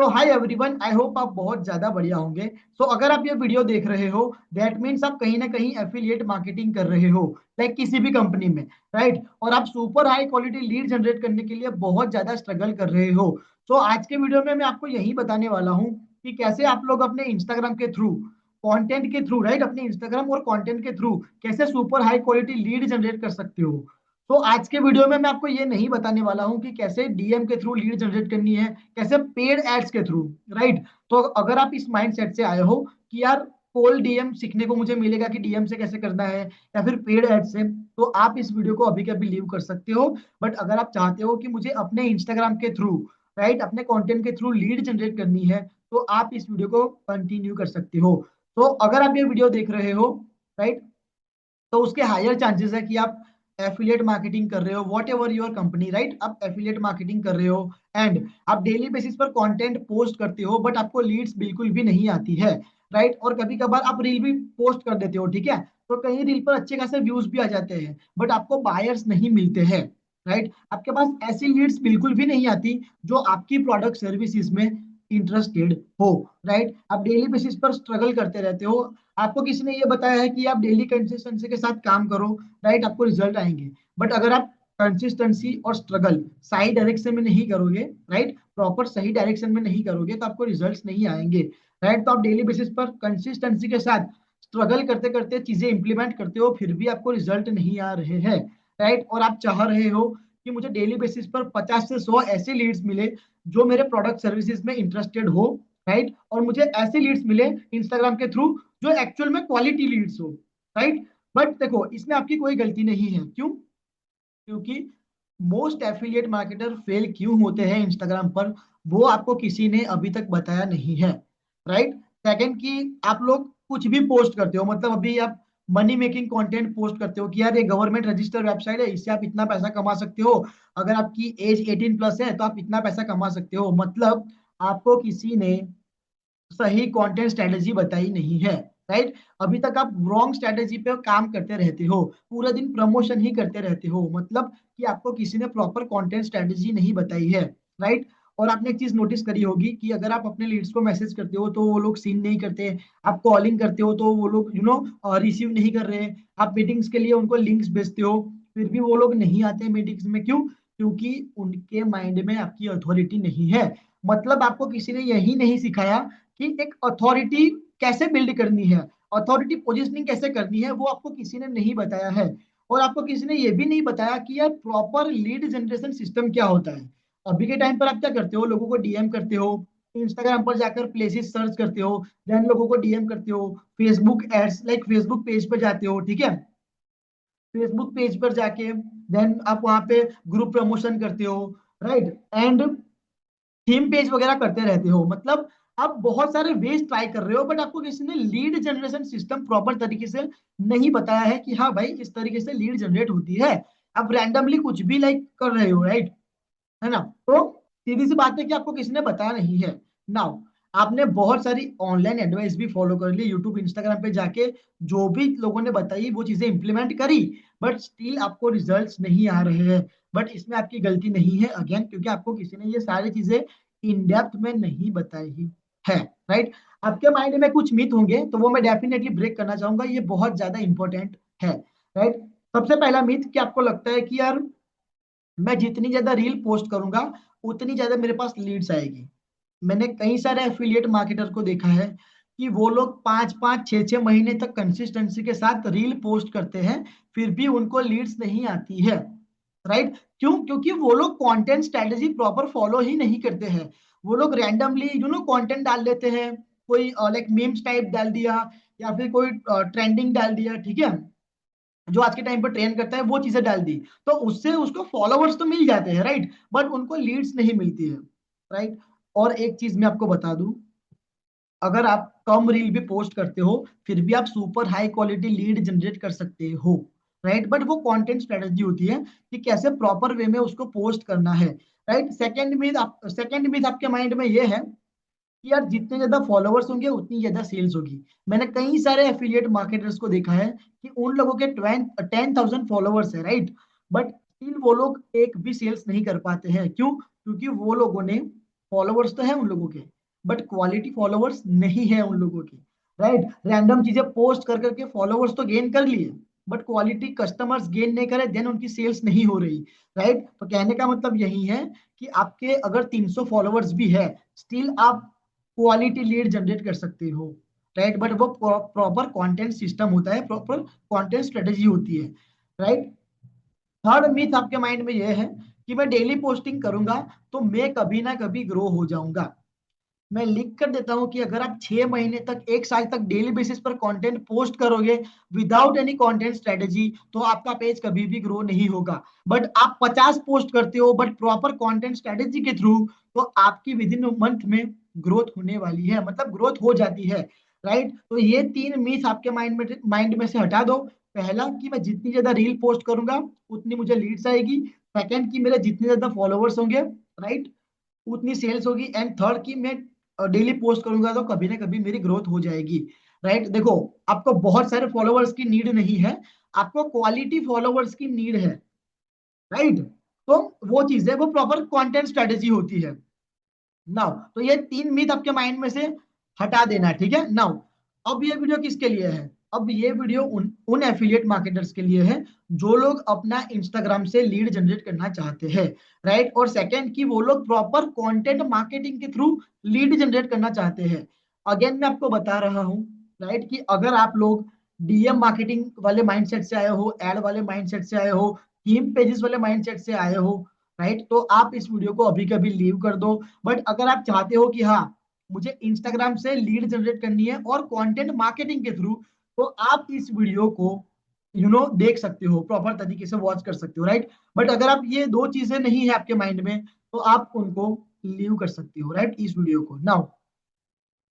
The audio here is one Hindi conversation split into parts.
So hi everyone, I hope आप बहुत ज्यादा बढ़िया होंगे। सो अगर आप ये वीडियो देख रहे हो, दैट मीन्स आप कहीं ना कहीं एफिलिएट मार्केटिंग कर रहे हो, लाइक किसी भी कंपनी में, राइट। और आप super high quality lead generate करने के लिए बहुत ज्यादा स्ट्रगल कर रहे हो। सो आज के वीडियो में मैं आपको यही बताने वाला हूँ कि कैसे आप लोग अपने इंस्टाग्राम के थ्रू, कंटेंट के थ्रू, राइट, अपने इंस्टाग्राम और कंटेंट के थ्रू कैसे super high quality lead generate कर सकते हो। तो आज के वीडियो में मैं आपको ये नहीं बताने वाला हूँ कि कैसे डीएम के थ्रू लीड जनरेट करनी है, कैसे पेड एड्स के थ्रू, राइट। तो अगर आप इस माइंडसेट से आए हो कि यार कोल्ड डीएम सीखने को मुझे मिलेगा कि डीएम से कैसे करना है या फिर पेड एड से, तो आप इस वीडियो को अभी के अभी लीव कर सकते हो। बट अगर आप चाहते हो कि मुझे अपने इंस्टाग्राम के थ्रू, राइट, अपने कंटेंट के थ्रू लीड जनरेट करनी है, तो आप इस वीडियो को कंटिन्यू कर सकते हो। तो अगर आप ये वीडियो देख रहे हो, राइट, तो उसके हायर चांसेस है कि आप एफिलिएट मार्केटिंग कर रहे हो, what ever your company, right, आप एफिलिएट मार्केटिंग कर रहे हो एंड आप डेली बेसिस पर कंटेंट पोस्ट करते हो बट आपको लीड्स बिल्कुल भी नहीं आती है, राइट। और कभी कभार आप रील भी पोस्ट कर देते हो, ठीक है, तो कहीं रील पर अच्छे खासे व्यूज भी आ जाते हैं बट आपको बायर्स नहीं मिलते हैं, राइट। आपके पास ऐसी लीड्स बिल्कुल भी नहीं आती जो आपकी प्रोडक्ट सर्विसेज में इंटरेस्टेड हो, राइट। आप डेली बेसिस पर स्ट्रगल करते रहते हो। आपको किसी ने ये बताया है कि आप डेली कंसिस्टेंसी के साथ काम करो, राइट, आपको रिजल्ट आएंगे। बट अगर आप कंसिस्टेंसी और स्ट्रगल सही डायरेक्शन में नहीं करोगे, राइट, प्रॉपर सही डायरेक्शन में नहीं करोगे, तो आपको रिजल्ट्स नहीं आएंगे, राइट। तो आप डेली बेसिस पर कंसिस्टेंसी के साथ स्ट्रगल करते करते चीजें इंप्लीमेंट करते हो, फिर भी आपको रिजल्ट नहीं आ रहे हैं, राइट। और आप चाह रहे हो कि मुझे डेली बेसिस पर 50 से 100 ऐसे लीड्स मिले जो मेरे प्रोडक्ट सर्विसेज में इंटरेस्टेड हो, राइट, और मुझे ऐसे लीड्स मिले इंस्टाग्राम के थ्रू जो एक्चुअल में क्वालिटी लीड्स हो, राइट। बट देखो, इसमें आपकी कोई गलती नहीं है। क्यों? क्योंकि मोस्ट एफिलिएट मार्केटर फेल क्यों होते हैं इंस्टाग्राम पर, वो आपको किसी ने अभी तक बताया नहीं है, राइट। सेकंड की, आप लोग कुछ भी पोस्ट करते हो, मतलब अभी आप मनी मेकिंग कंटेंट पोस्ट करते हो कि यार ये गवर्नमेंट रजिस्टर्ड वेबसाइट है, इससे आप इतना पैसा कमा सकते हो, अगर आपकी एज 18+ है तो आप इतना पैसा कमा सकते हो। मतलब आपको किसी ने सही कंटेंट स्ट्रेटेजी बताई नहीं है, राइट। अभी तक आप रॉन्ग स्ट्रेटेजी पे काम करते रहते हो, पूरा दिन प्रमोशन ही करते रहते हो, मतलब कि आपको किसी ने प्रॉपर कंटेंट स्ट्रेटेजी नहीं बताई है, राइट। और आपने एक चीज नोटिस करी होगी कि अगर आप अपने लीड्स को मैसेज करते हो तो वो लोग सीन नहीं करते, आप कॉलिंग करते हो तो वो लोग रिसीव नहीं कर रहे, आप मीटिंग्स के लिए उनको लिंक्स भेजते हो फिर भी वो लोग नहीं आते मीटिंग्स में। क्यों? क्योंकि उनके माइंड में आपकी अथॉरिटी नहीं है। मतलब आपको किसी ने यही नहीं सिखाया कि एक अथॉरिटी कैसे बिल्ड करनी है, अथॉरिटी पोजिशनिंग कैसे करनी है, वो आपको किसी ने नहीं बताया है। और आपको किसी ने ये भी नहीं बताया कि यार प्रॉपर लीड जनरेशन सिस्टम क्या होता है। अभी के टाइम पर आप क्या करते हो, लोगों को डीएम करते हो, इंस्टाग्राम पर जाकर प्लेसेस सर्च करते हो, देन लोगों को डीएम करते हो, Facebook ads, like Facebook page पर जाते हो, ठीक है, फेसबुक पेज पर जाके देन आप वहां पे ग्रुप प्रमोशन करते हो, राइट, एंड थीम पेज वगैरह करते रहते हो। मतलब आप बहुत सारे वेज ट्राई कर रहे हो बट आपको किसी ने लीड जनरेशन सिस्टम प्रॉपर तरीके से नहीं बताया है कि हाँ भाई इस तरीके से लीड जनरेट होती है। आप रैंडमली कुछ भी लाइक कर रहे हो, राइट, है ना। तो सीधी सी बात है कि आपको किसी ने बताया नहीं है। नाउ आपने बहुत सारी ऑनलाइन एडवाइस भी फॉलो कर ली, यूट्यूब इंस्टाग्राम पे जाके जो भी लोगों ने बताई वो चीजें इंप्लीमेंट करी, बट स्टिल आपको रिजल्ट्स नहीं आ रहे हैं। बट इसमें आपकी गलती नहीं है अगेन, क्योंकि आपको किसी ने ये सारी चीजें इन डेप्थ में नहीं बताई है, राइट। आपके माइंड में कुछ मिथ होंगे तो वो मैं डेफिनेटली ब्रेक करना चाहूंगा, ये बहुत ज्यादा इंपॉर्टेंट है, राइट। सबसे पहला मिथ कि आपको लगता है कि यार मैं जितनी ज्यादा रील पोस्ट करूंगा उतनी ज्यादा मेरे पास लीड्स आएगी। मैंने कई सारे एफिलिएट मार्केटर को देखा है कि वो लोग 5 5 6 6 महीने तक कंसिस्टेंसी के साथ रील पोस्ट करते हैं, फिर भी उनको लीड्स नहीं आती है, राइट। क्यों? क्योंकि वो लोग कंटेंट स्ट्रेटेजी प्रॉपर फॉलो ही नहीं करते हैं। वो लोग रैंडमली कंटेंट डाल लेते हैं, कोई लाइक मीम्स टाइप डाल दिया या फिर कोई ट्रेंडिंग डाल दिया, ठीक है, जो आज के टाइम पर ट्रेंड करता है वो चीजें डाल दी, तो उससे उसको फॉलोवर्स तो मिल जाते हैं, राइट, बट उनको लीड्स नहीं मिलती है, राइट। और एक चीज मैं आपको बता दूं, अगर आप कम रील भी पोस्ट करते हो फिर भी आप super high quality lead generate कर सकते हो, राइट। बट वो कंटेंट स्ट्रेटजी होती है कि कैसे प्रॉपर वे में उसको पोस्ट करना है, राइट। सेकंड मीथ आपके माइंड में ये है कि यार जितने ज्यादा फॉलोवर्स होंगे उतनी ज्यादा सेल्स होगी। मैंने कई सारे एफिलिएट मार्केटर्स को देखा है कि उन लोगों के 10,000 फॉलोवर्स है, राइट, बट स्टिल वो लोग एक भी सेल्स नहीं कर पाते हैं। क्यों? क्योंकि वो लोगों ने फॉलोवर्स तो है उन लोगों के, बट क्वालिटी फॉलोवर्स नहीं है उन लोगों के, राइट। रैंडम चीजें पोस्ट कर करके फॉलोवर्स तो गेन कर लिए, बट क्वालिटी कस्टमर्स गेन नहीं करे, देन उनकी सेल्स नहीं हो रही, राइट। तो कहने का मतलब यही है कि आपके अगर 300 फॉलोवर्स भी है, स्टिल आप क्वालिटी लीड जनरेट कर सकते हो, राइट। बट वो प्रॉपर कंटेंट सिस्टम होता है, प्रॉपर कंटेंट स्ट्रेटेजी होती है, राइट। थर्ड मिथ आपके माइंड में ये है कि मैं डेली पोस्टिंग करूंगा तो मैं कभी ना कभी ग्रो हो जाऊंगा। मैं लिख कर देता हूं कि अगर आप 6 महीने तक, 1 साल तक डेली बेसिस पर कंटेंट पोस्ट करोगे विदाउट एनी कंटेंट स्ट्रेटेजी, तो आपका पेज कभी भी ग्रो नहीं होगा। बट आप 50 पोस्ट करते हो बट प्रॉपर कंटेंट स्ट्रेटेजी के थ्रू, तो आपकी विद इन मंथ में ग्रोथ होने वाली है, मतलब ग्रोथ हो जाती है, राइट। तो ये 3 मिथ आपके माइंड में से हटा दो। पहला कि मैं जितनी ज्यादा रील पोस्ट करूंगा उतनी मुझे लीड्स आएगी। सेकंड कि मेरे जितने ज्यादा फॉलोवर्स होंगे, राइट, उतनी सेल्स होगी। एंड थर्ड कि मैं डेली पोस्ट करूंगा तो कभी ना कभी मेरी ग्रोथ हो जाएगी, राइट। देखो, आपको बहुत सारे फॉलोवर्स की नीड नहीं है, आपको क्वालिटी फॉलोवर्स की नीड है, राइट। तो वो चीज है, वो प्रॉपर कंटेंट स्ट्रेटेजी होती है। नाउ तो ये 3 मिथ आपके माइंड में से हटा देना है, ठीक है। नाउ अब ये वीडियो किसके लिए है? अब ये वीडियो उन उन एफिलिएट मार्केटर्स के लिए है जो लोग अपना इंस्टाग्राम से लीड जनरेट करना चाहते हैं, राइट। और सेकंड कि वो लोग प्रॉपर कंटेंट मार्केटिंग के थ्रू लीड जनरेट करना चाहते हैं। अगेन मैं आपको बता रहा हूँ, राइट, कि अगर आप लोग डीएम मार्केटिंग वाले माइंडसेट से आए हो, एड वाले माइंडसेट से आए हो, थीम पेजेस वाले माइंडसेट से आए हो, राइट, तो आप इस वीडियो को अभी कभी लीव कर दो। बट अगर आप चाहते हो कि हाँ, मुझे इंस्टाग्राम से लीड जनरेट करनी है और कंटेंट मार्केटिंग के थ्रू, तो आप इस वीडियो को देख सकते हो, प्रॉपर तरीके से वॉच कर सकते हो, राइट। बट अगर आप ये दो चीजें नहीं है आपके माइंड में, तो आप उनको लीव कर सकते हो, राइट, इस वीडियो को। नाउ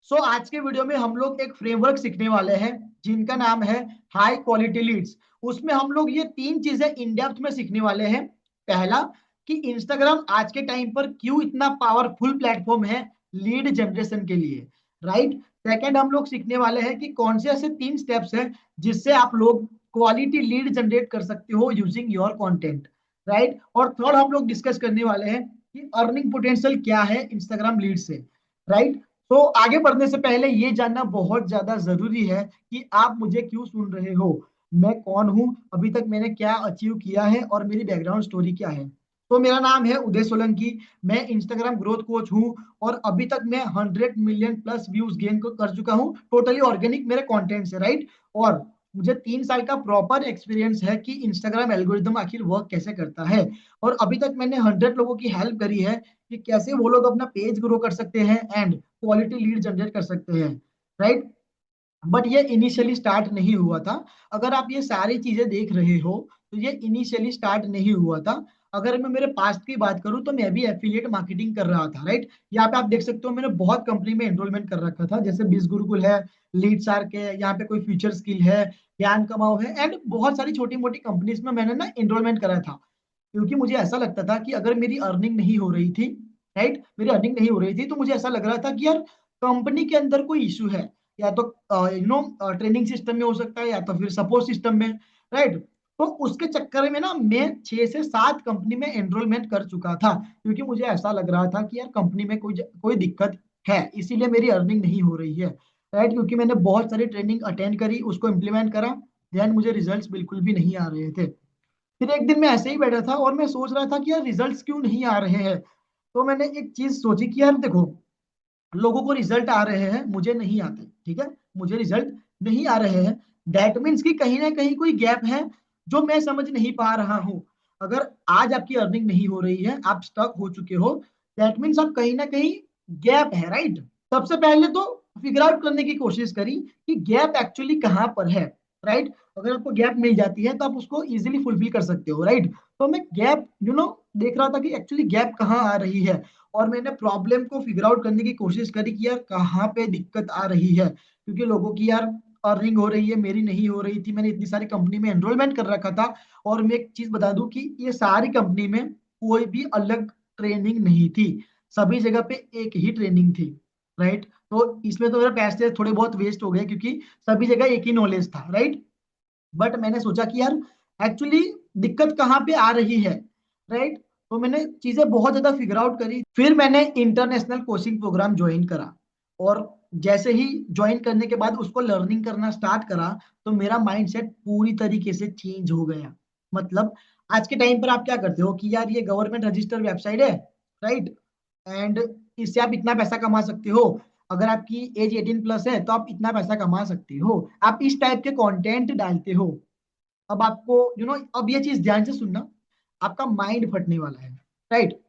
आज के वीडियो में हम लोग एक फ्रेमवर्क सीखने वाले हैं जिनका नाम है हाई क्वालिटी लीड्स। उसमें हम लोग ये 3 चीजें इन डेप्थ में सीखने वाले हैं। पहला कि इंस्टाग्राम आज के टाइम पर क्यों इतना पावरफुल प्लेटफॉर्म है लीड जनरेशन के लिए, राइट। सेकंड हम लोग सीखने वाले हैं कि कौन से ऐसे 3 स्टेप्स हैं जिससे आप लोग क्वालिटी लीड जनरेट कर सकते हो यूजिंग योर कंटेंट, राइट। और थर्ड हम लोग डिस्कस करने वाले हैं कि अर्निंग पोटेंशियल क्या है इंस्टाग्राम लीड से, राइट। तो आगे बढ़ने से पहले ये जानना बहुत ज्यादा जरूरी है कि आप मुझे क्यों सुन रहे हो, मैं कौन हूं, अभी तक मैंने क्या अचीव किया है और मेरी बैकग्राउंड स्टोरी क्या है। तो मेरा नाम है उदय सोलंकी, मैं इंस्टाग्राम ग्रोथ कोच हूं और अभी तक मैं 100 मिलियन प्लस व्यूज गेन कर चुका हूं, टोटली ऑर्गेनिक मेरे कंटेंट से, राइट। और मुझे 3 साल का प्रॉपर एक्सपीरियंस है कि इंस्टाग्राम एल्गोरिदम आखिर वर्क कैसे करता है। और अभी तक मैंने 100 लोगों की हेल्प करी है कि कैसे वो लोग अपना पेज ग्रो कर सकते हैं एंड क्वालिटी लीड जनरेट कर सकते हैं, राइट। बट ये इनिशियली स्टार्ट नहीं हुआ था। अगर आप ये सारी चीजें देख रहे हो तो ये इनिशियली स्टार्ट नहीं हुआ था। अगर मैं मेरे पास्ट की बात करूं तो मैं भी एफिलिएट मार्केटिंग कर रहा था, राइट। यहाँ पे आप देख सकते हो मैंने बहुत कंपनी में एनरोलमेंट कर रखा था, जैसे बिज गुरुकुल है, लीड शार्क है, यहाँ पे कोई फ्यूचर स्किल है, ज्ञान कमाओ है, एंड बहुत सारी छोटी मोटी कंपनीज में मैंने ना एनरोलमेंट करा था। क्योंकि मुझे ऐसा लगता था कि अगर मेरी अर्निंग नहीं हो रही थी, राइट, मेरी अर्निंग नहीं हो रही थी, तो मुझे ऐसा लग रहा था कि यार कंपनी के अंदर कोई इशू है, या तो ट्रेनिंग सिस्टम में हो सकता है या तो फिर सपोर्ट सिस्टम में, राइट। तो उसके चक्कर में ना मैं 6 से 7 कंपनी में एनरोलमेंट कर चुका था, क्योंकि मुझे ऐसा लग रहा था कि यार कंपनी में कोई दिक्कत है, इसीलिए मेरी अर्निंग नहीं हो रही है, राइट। क्योंकि मैंने बहुत सारी ट्रेनिंग अटेंड करी, उसको इम्प्लीमेंट करा, देन मुझे रिजल्ट्स बिल्कुल भी नहीं आ रहे थे। फिर एक दिन मैं ऐसे ही बैठा था और मैं सोच रहा था कि यार रिजल्ट्स क्यों नहीं आ रहे हैं। तो मैंने एक चीज सोची कि यार देखो, लोगों को रिजल्ट आ रहे हैं, मुझे नहीं आते, ठीक है, मुझे रिजल्ट नहीं आ रहे हैं, दैट मीन्स कि कहीं ना कहीं कोई गैप है जो मैं समझ नहीं पा रहा हूँ। अगर आज आपकी अर्निंग नहीं हो रही है, आप स्टक हो चुके हो, दैट मीन्स आप कहीं ना कहीं गैप है, राइट। सबसे पहले तो फिगर आउट करने की कोशिश करी कि गैप एक्चुअली कहाँ पर है, राइट। अगर आपको गैप मिल जाती है तो आप उसको इजीली फुलफिल कर सकते हो, राइट। तो मैं गैप देख रहा था कि एक्चुअली गैप कहाँ आ रही है, और मैंने प्रॉब्लम को फिगर आउट करने की कोशिश करी कि यार कहाँ पे दिक्कत आ रही है। क्योंकि लोगों की यार अर्निंग हो रही है, मेरी नहीं हो रही थी, मैंने इतनी सारी कंपनी में एनरोलमेंट कर रखा था। और मैं एक चीज बता दूं कि ये सारी कंपनी में कोई भी अलग ट्रेनिंग नहीं थी, सभी जगह पे एक ही ट्रेनिंग थी, राइट। तो इसमें तो मेरे पैसे थोड़े बहुत वेस्ट हो गए क्योंकि सभी जगह एक ही नॉलेज था, राइट। बट मैंने सोचा कि यार एक्चुअली दिक्कत कहाँ पे आ रही है, राइट। तो मैंने चीजें बहुत ज्यादा फिगर आउट करी, फिर मैंने इंटरनेशनल कोचिंग प्रोग्राम ज्वाइन करा। और जैसे ही ज्वाइन करने के बाद उसको लर्निंग करना स्टार्ट करा, तो मेरा माइंडसेट पूरी तरीके से चेंज हो गया। मतलब आज के टाइम पर आप क्या करते हो कि यार ये गवर्नमेंट रजिस्टर्ड वेबसाइट है, राइट, एंड इससे आप इतना पैसा कमा सकते हो। अगर आपकी एज 18+ है तो आप इतना पैसा कमा सकते हो। आप इस टाइप के कंटेंट डालते हो। अब आपको अब ये चीज ध्यान से सुनना, आपका माइंड फटने वाला है, राइट।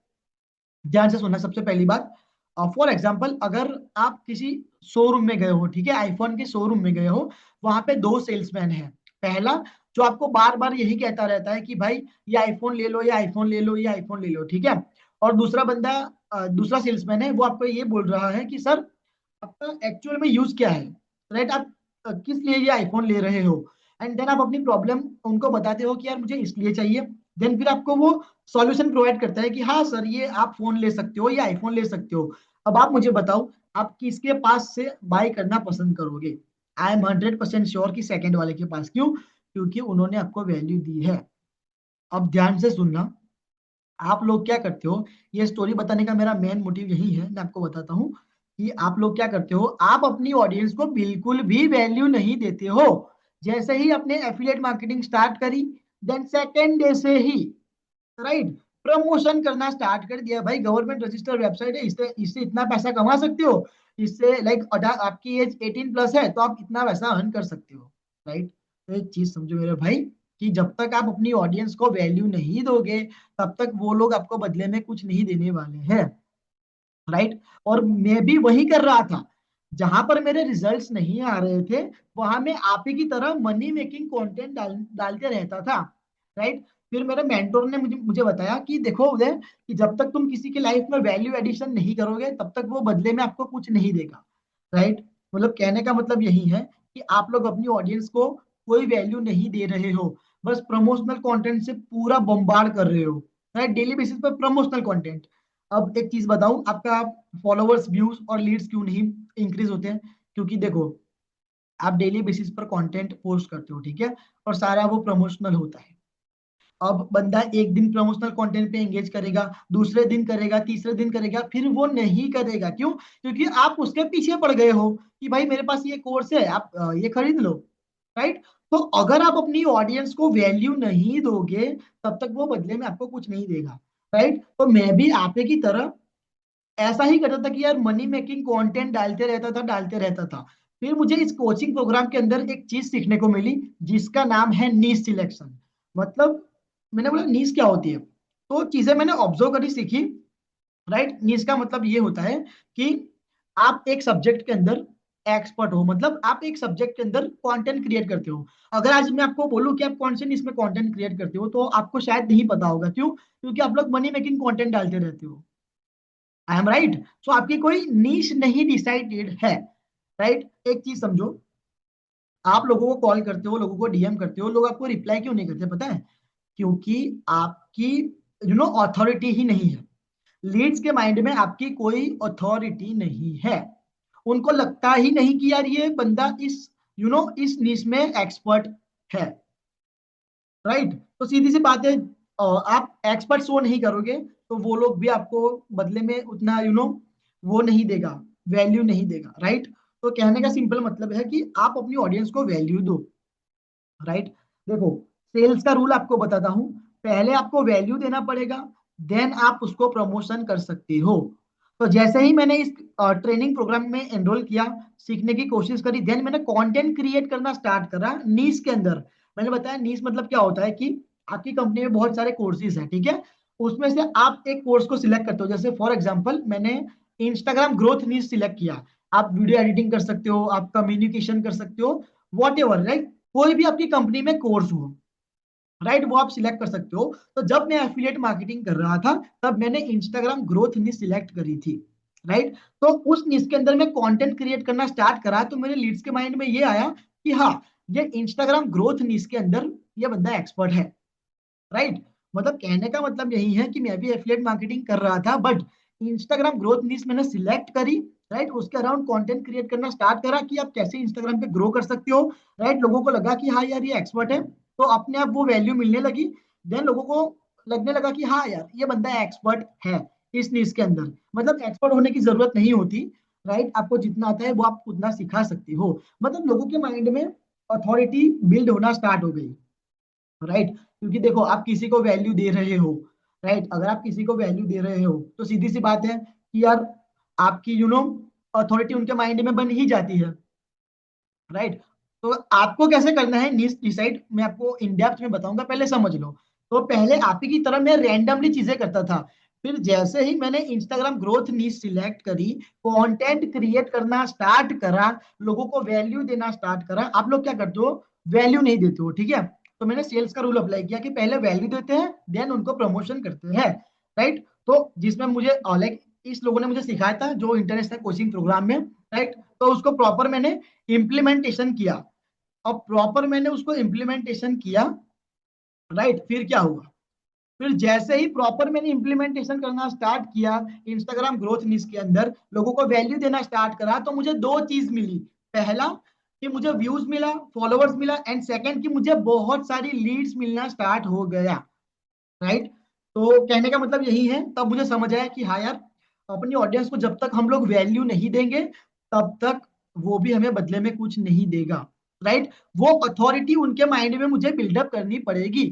ध्यान से सुनना सबसे पहली बात। फॉर एग्जाम्पल, अगर आप किसी शोरूम में गए हो, ठीक है, आईफोन के शोरूम में गए हो, वहां पे दो सेल्समैन हैं। पहला जो आपको बार बार यही कहता रहता है कि भाई ये आईफोन ले लो, ये आईफोन ले लो, ये आईफोन ले लो, ठीक है। और दूसरा बंदा, दूसरा सेल्समैन है, वो आपको ये बोल रहा है कि सर आपका एक्चुअल में यूज क्या है, राइट। आप किस लिए ये आईफोन ले रहे हो। एंड देन आप अपनी प्रॉब्लम उनको बताते हो कि यार मुझे इसलिए चाहिए। देन फिर आपको वो सॉल्यूशन प्रोवाइड करता है कि हाँ सर ये आप फोन ले सकते हो, ये आईफोन ले सकते हो। अब आप मुझे बताओ, आप किसके पास से बाय करना पसंद करोगे। आई एम 100% श्योर कि सेकंड वाले के पास। क्यों? क्योंकि उन्होंने आपको वैल्यू दी है। अब ध्यान से सुनना, आप लोग क्या करते हो, ये स्टोरी बताने का मेरा मेन मोटिव यही है, मैं आपको बताता हूँ कि आप लोग क्या करते हो। आप अपनी ऑडियंस को बिल्कुल भी वैल्यू नहीं देते हो। जैसे ही अपने एफिलिएट मार्केटिंग स्टार्ट करी, देन सेकेंड डे से ही, राइट, प्रमोशन करना स्टार्ट कर दिया। भाई गवर्नमेंट रजिस्टर्ड वेबसाइट है, इससे इससे इतना पैसा कमा सकते हो। इससे लाइक आपकी एज 18+ है तो आप इतना पैसा अर्न कर सकते हो, राइट। तो एक चीज समझो मेरे भाई, कि जब तक आप अपनी ऑडियंस को वैल्यू नहीं दोगे, तब तक वो लोग आपको बदले में कुछ नहीं देने वाले हैं, राइट। और मैं भी वही कर रहा था। जहां पर मेरे रिजल्ट्स नहीं आ रहे थे, वहां मैं आप ही की तरह मनी मेकिंग कंटेंट डालते रहता था, राइट। फिर मेरे मेंटोर ने मुझे मुझे बताया कि देखो उदय, कि जब तक तुम किसी की लाइफ में वैल्यू एडिशन नहीं करोगे, तब तक वो बदले में आपको कुछ नहीं देगा, राइट। मतलब कहने का मतलब यही है कि आप लोग अपनी ऑडियंस को कोई वैल्यू नहीं दे रहे हो, बस प्रमोशनल कंटेंट से पूरा बम्बार्ड कर रहे हो, राइट, डेली बेसिस पर प्रमोशनल कंटेंट। अब एक चीज बताऊं, आपका फॉलोवर्स, व्यूज और लीड्स क्यों नहीं इंक्रीज होते हैं? क्योंकि देखो, आप डेली बेसिस पर कंटेंट पोस्ट करते हो, ठीक है, और सारा वो प्रमोशनल होता है। अब बंदा एक दिन प्रमोशनल कंटेंट पे एंगेज करेगा, दूसरे दिन करेगा, तीसरे दिन करेगा, फिर वो नहीं करेगा। क्यों? क्योंकि आप उसके पीछे पड़ गए हो कि भाई मेरे पास ये कोर्स है, आप ये खरीद लो, राइट। तो अगर आप अपनी ऑडियंस को वैल्यू नहीं दोगे, तब तक वो बदले में आपको कुछ नहीं देगा, राइट। तो मैं भी आप ही की तरह ऐसा ही करता था कि यार मनी मेकिंग कंटेंट डालते रहता था। फिर मुझे इस कोचिंग प्रोग्राम के अंदर एक चीज सीखने को मिली, जिसका नाम है नीश सिलेक्शन। मतलब मैंने बोला नीश क्या होती है, तो चीजें मैंने ऑब्जर्व करी, सीखी, राइट। नीश का मतलब ये होता है कि आप एक सब्जेक्ट के अंदर एक्सपर्ट हो, मतलब आप एक सब्जेक्ट के अंदर कंटेंट क्रिएट करते हो। अगर आज मैं आपको बोलूं कि आप कौन से निश में कंटेंट क्रिएट करते हो, तो आपको शायद नहीं पता होगा। क्यों? क्योंकि आप लोग मनी मेकिंग कंटेंट डालते रहते हो। I am right. सो आपकी कोई नीश नहीं डिसाइडेड है, राइट। एक चीज समझो, आप लोगों को कॉल करते हो, लोगों को डीएम करते हो, लोग आपको रिप्लाई क्यों नहीं करते पता है? क्योंकि आपकी अथॉरिटी ही नहीं है। लीड्स के माइंड में आपकी कोई अथॉरिटी नहीं है। उनको लगता ही नहीं कि यार ये बंदा इस इस निश में एक्सपर्ट है, राइट। तो सीधी सी बात है, आप एक्सपर्ट शो नहीं करोगे, तो वो लोग भी आपको बदले में उतना वो नहीं देगा, वैल्यू नहीं देगा, राइट। तो कहने का सिंपल मतलब है कि आप अपनी ऑडियंस को वैल्यू दो, राइट। देखो, सेल्स का रूल आपको बताता हूं। पहले आपको वैल्यू देना पड़ेगा, देन आप उसको प्रमोशन कर सकते हो। तो जैसे ही मैंने इस ट्रेनिंग प्रोग्राम में एनरोल किया, सीखने की कोशिश करी, देन मैंने कंटेंट क्रिएट करना स्टार्ट करा नीश के अंदर। मैंने बताया नीश मतलब क्या होता है, कि आपकी कंपनी में बहुत सारे कोर्सेज हैं, ठीक है, उसमें से आप एक कोर्स को सिलेक्ट करते हो। जैसे फॉर एग्जांपल मैंने इंस्टाग्राम ग्रोथ नीश सिलेक्ट किया। आप वीडियो एडिटिंग कर सकते हो, आप कम्युनिकेशन कर सकते हो, वॉट एवर, राइट। कोई भी आपकी कंपनी में कोर्स हो, राइट, वो आप सिलेक्ट कर सकते हो। तो जब मैं एफिलिएट मार्केटिंग कर रहा था, तब मैंने इंस्टाग्राम ग्रोथ निश सिलेक्ट करी थी, राइट। तो उस निश के अंदर मैं कंटेंट क्रिएट करना स्टार्ट करा, तो मेरे लीड्स के माइंड में ये आया कि हाँ, ये इंस्टाग्राम ग्रोथ निश के अंदर ये बंदा एक्सपर्ट है, राइट। मतलब कहने का मतलब यही है कि मैं भी एफिलिएट मार्केटिंग कर रहा था, बट इंस्टाग्राम ग्रोथ निश मैंने सिलेक्ट करी, राइट। उसके अराउंड कंटेंट क्रिएट करना स्टार्ट करा कि आप कैसे इंस्टाग्राम पे ग्रो कर सकते हो, राइट। लोगों को लगा कि हाँ यार ये एक्सपर्ट है, तो अपने आप वो वैल्यू मिलने लगी। देन लोगों को लगने लगा कि हाँ यार ये बंदा एक्सपर्ट है इस नीश के अंदर। मतलब एक्सपर्ट होने की जरूरत नहीं होती, राइट। आपको जितना आता है वो आप उतना सिखा सकते हो। मतलब लोगों के माइंड में अथॉरिटी बिल्ड होना स्टार्ट हो गई, राइट। क्योंकि देखो आप किसी को वैल्यू दे रहे हो, राइट। अगर आप किसी को वैल्यू दे रहे हो तो सीधी सी बात है कि यार आपकी अथॉरिटी उनके माइंड में बन ही जाती है, राइट। तो आपको कैसे करना है नीश डिसाइड, मैं आपको इन डेप्थ में बताऊंगा, पहले समझ लो। तो पहले आप ही की तरह मैं रैंडमली चीजें करता था। फिर जैसे ही मैंने इंस्टाग्राम ग्रोथ नीश सिलेक्ट करी, कंटेंट क्रिएट करना स्टार्ट करा, लोगों को वैल्यू देना स्टार्ट करा। आप लोग क्या करते हो, वैल्यू नहीं देते हो, ठीक है। तो मैंने सेल्स का रूल अप्लाई किया कि पहले वैल्यू देते हैं देन उनको प्रमोशन करते हैं, राइट। तो जिसमें मुझे लाइक इस लोगों ने मुझे सिखाया था जो इंटरनेशनल कोचिंग प्रोग्राम में, राइट। तो उसको प्रॉपर मैंने इम्प्लीमेंटेशन किया। अब प्रॉपर मैंने उसको इम्प्लीमेंटेशन किया, राइट। फिर क्या हुआ, फिर जैसे ही प्रॉपर मैंने इम्प्लीमेंटेशन करना स्टार्ट किया इंस्टाग्राम ग्रोथ निश के अंदर, लोगों को वैल्यू देना स्टार्ट करा, तो मुझे दो चीज मिली। पहला कि मुझे व्यूज मिला, फॉलोअर्स मिला, एंड सेकंड कि मुझे बहुत सारी लीड्स मिलना स्टार्ट हो गया, राइट। तो कहने का मतलब यही है, तब मुझे समझ आया कि हाँ यार अपनी ऑडियंस को जब तक हम लोग वैल्यू नहीं देंगे तब तक वो भी हमें बदले में कुछ नहीं देगा, राइट। वो अथॉरिटी उनके माइंड में मुझे बिल्डअप करनी पड़ेगी,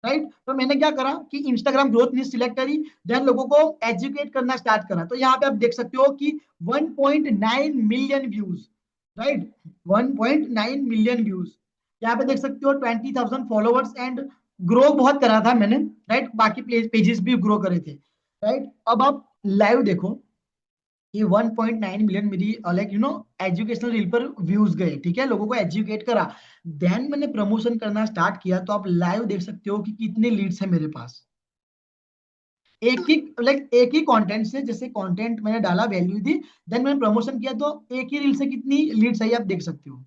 राइट। तो मैंने क्या करा कि इंस्टाग्राम ग्रोथ निश सिलेक्ट करी, देन लोगों को एजुकेट करना स्टार्ट करा। तो यहाँ पे आप देख सकते हो कि 1.9 million views, right. 1.9 million views. यहाँ पे देख सकते हो 20,000 फॉलोवर्स, एंड ग्रो बहुत करा था मैंने, राइट। बाकी पेजेस भी ग्रो करे थे, राइट। अब आप लाइव देखो कि 1.9 मिलियन मेरी लाइक एजुकेशनल रील पर व्यूज गए, ठीक है। लोगों को एजुकेट करा, देन मैंने प्रमोशन करना स्टार्ट किया। तो आप लाइव देख सकते हो कि कितने लीड्स है मेरे पास, एक ही एक ही कंटेंट से। जैसे कंटेंट मैंने डाला, वैल्यू दी, देन मैंने प्रमोशन किया, तो एक ही रील से कितनी लीड्स है ये आप देख सकते हो,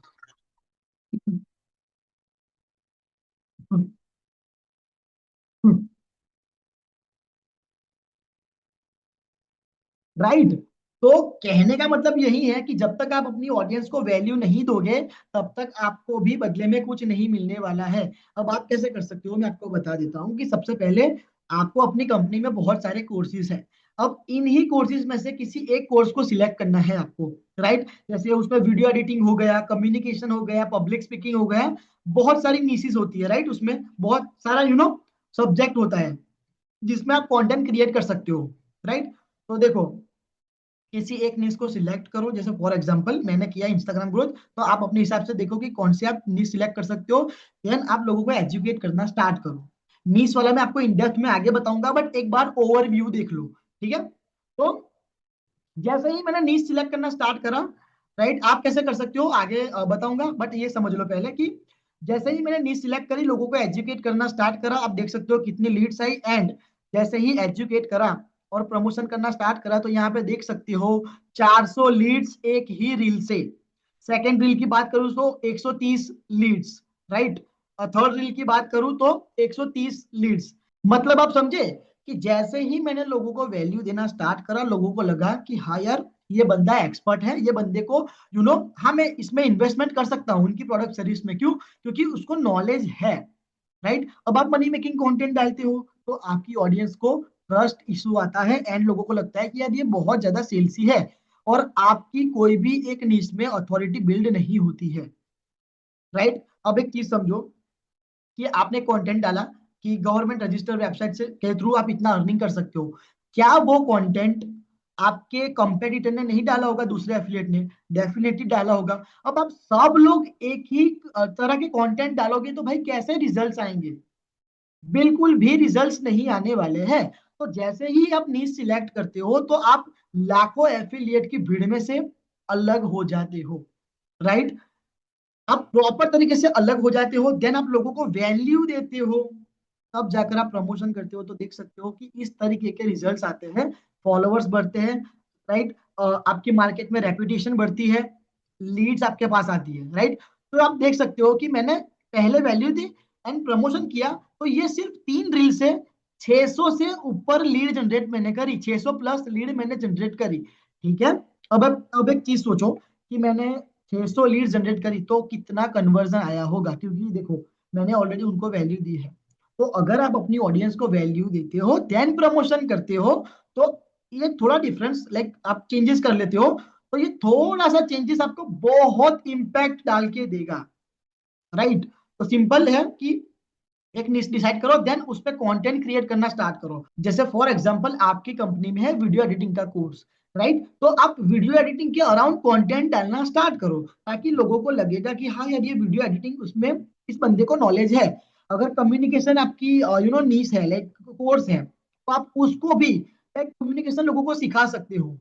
राइट। तो कहने का मतलब यही है कि जब तक आप अपनी ऑडियंस को वैल्यू नहीं दोगे तब तक आपको भी बदले में कुछ नहीं मिलने वाला है। अब आप कैसे कर सकते हो, मैं आपको बता देता हूँ कि सबसे पहले आपको अपनी कंपनी में बहुत सारे कोर्सेज हैं। अब इन्हीं कोर्सेज में से किसी एक कोर्स को सिलेक्ट करना है आपको, राइट। जैसे उसमें वीडियो एडिटिंग हो गया, कम्युनिकेशन हो गया, पब्लिक स्पीकिंग हो गया, बहुत सारी नीसेस होती है, राइट। उसमें बहुत सारा सब्जेक्ट होता है जिसमें आप कंटेंट क्रिएट कर सकते हो, राइट। तो देखो किसी एक निश को सिलेक्ट करो, जैसे फॉर एग्जांपल मैंने किया इंस्टाग्राम ग्रोथ, तो आप अपने हिसाब से देखो कि कौन से आप निश सिलेक्ट कर सकते हो। देन आप लोगों को एजुकेट करना स्टार्ट करो। निश वाला मैं आपको इन डेप्थ में आगे बताऊंगा, बट एक बार ओवरव्यू देख लो, ठीक है। तो जैसे ही मैंने निश सिलेक्ट करना स्टार्ट करा, राइट। आप कैसे कर सकते हो आगे बताऊंगा, बट ये समझ लो पहले कि जैसे ही मैंने निश सिलेक्ट करी, लोगों को एजुकेट करना स्टार्ट करा, आप देख सकते हो कितनी लीड्स आई, एंड जैसे ही एजुकेट करा और प्रमोशन करना स्टार्ट करा, तो यहाँ पे देख सकते हो 400 लीड्स एक ही रील से। सेकेंड रील की बात करूं तो 130 लीड्स, राइट। थर्ड रील की बात करूं तो 130 लीड्स। मतलब आप समझे कि जैसे ही मैंने लोगों को वैल्यू देना स्टार्ट करा, लोगों को लगा कि हाँ यार ये बंदा एक्सपर्ट है, ये बंदे को हाँ मैं इसमें इन्वेस्टमेंट कर सकता हूँ उनकी प्रोडक्ट सर्विस में। क्यों? क्योंकि उसको नॉलेज है, राइट। अब आप मनी मेकिंग कंटेंट डालते हो तो आपकी ऑडियंस को ट्रस्ट इशू आता है, एंड लोगों को लगता है कि यार ये बहुत ज्यादा सेल्सी है, और आपकी कोई भी एक निश में अथॉरिटी बिल्ड नहीं होती है, राइट। अब एक चीज समझो कि आपने कंटेंट डाला कि गवर्नमेंट रजिस्टर्ड वेबसाइट से के थ्रू आप इतना अर्निंग कर सकते हो। क्या वो कंटेंट आपके कंपेटिटर ने नहीं डाला होगा, दूसरे एफिलिएट ने? डेफिनेटली डाला होगा। अब आप सब लोग एक ही तरह के कंटेंट डालोगे तो भाई कैसे रिजल्ट्स आएंगे? बिल्कुल भी रिजल्ट्स नहीं आने वाले हैं। तो जैसे ही आप नीश सिलेक्ट करते हो तो आप लाखों एफिलिएट की भीड़ में से अलग हो जाते हो, राइट। आप प्रॉपर तरीके से अलग हो जाते हो, देन आप लोगों को वैल्यू देते हो, तब जाकर आप प्रमोशन करते हो। तो देख सकते हो कि इस तरीके के रिजल्ट्स आते हैं, फॉलोअर्स बढ़ते हैं, राइट। आपकी मार्केट में रेपुटेशन बढ़ती है, लीड्स आपके पास आती है, राइट। तो आप देख सकते हो कि मैंने पहले वैल्यू दी एंड प्रमोशन किया, तो ये सिर्फ 3 रील से 600 से ऊपर लीड जनरेट मैंने करी, 600 प्लस लीड मैंने जनरेट करी, ठीक है। अब एक चीज सोचो कि मैंने 600 लीड जनरेट करी तो कितना कन्वर्जन आया होगा, क्योंकि देखो मैंने ऑलरेडी उनको वैल्यू दी है। तो अगर आप अपनी ऑडियंस को वैल्यू देते हो देन प्रमोशन करते हो, तो ये थोड़ा डिफरेंस लाइक आप चेंजेस कर लेते हो, तो ये थोड़ा सा चेंजेस आपको बहुत इंपैक्ट डाल के देगा, राइट। तो सिंपल है कि एक निश डिसाइड करो, देन उस पर कंटेंट क्रिएट करना स्टार्ट करो। जैसे फॉर एग्जांपल आपकी कंपनी में है वीडियो एडिटिंग का कोर्स, राइट, तो आप वीडियो एडिटिंग के अराउंड कंटेंट डालना स्टार्ट करो, ताकि लोगों को लगेगा कि हाँ यार ये वीडियो एडिटिंग उसमें इस बंदे को नॉलेज है। अगर कम्युनिकेशन आपकी नीश है लाइक कोर्स है, तो आप उसको भी लाइक कम्युनिकेशन लोगों को सिखा सकते हो,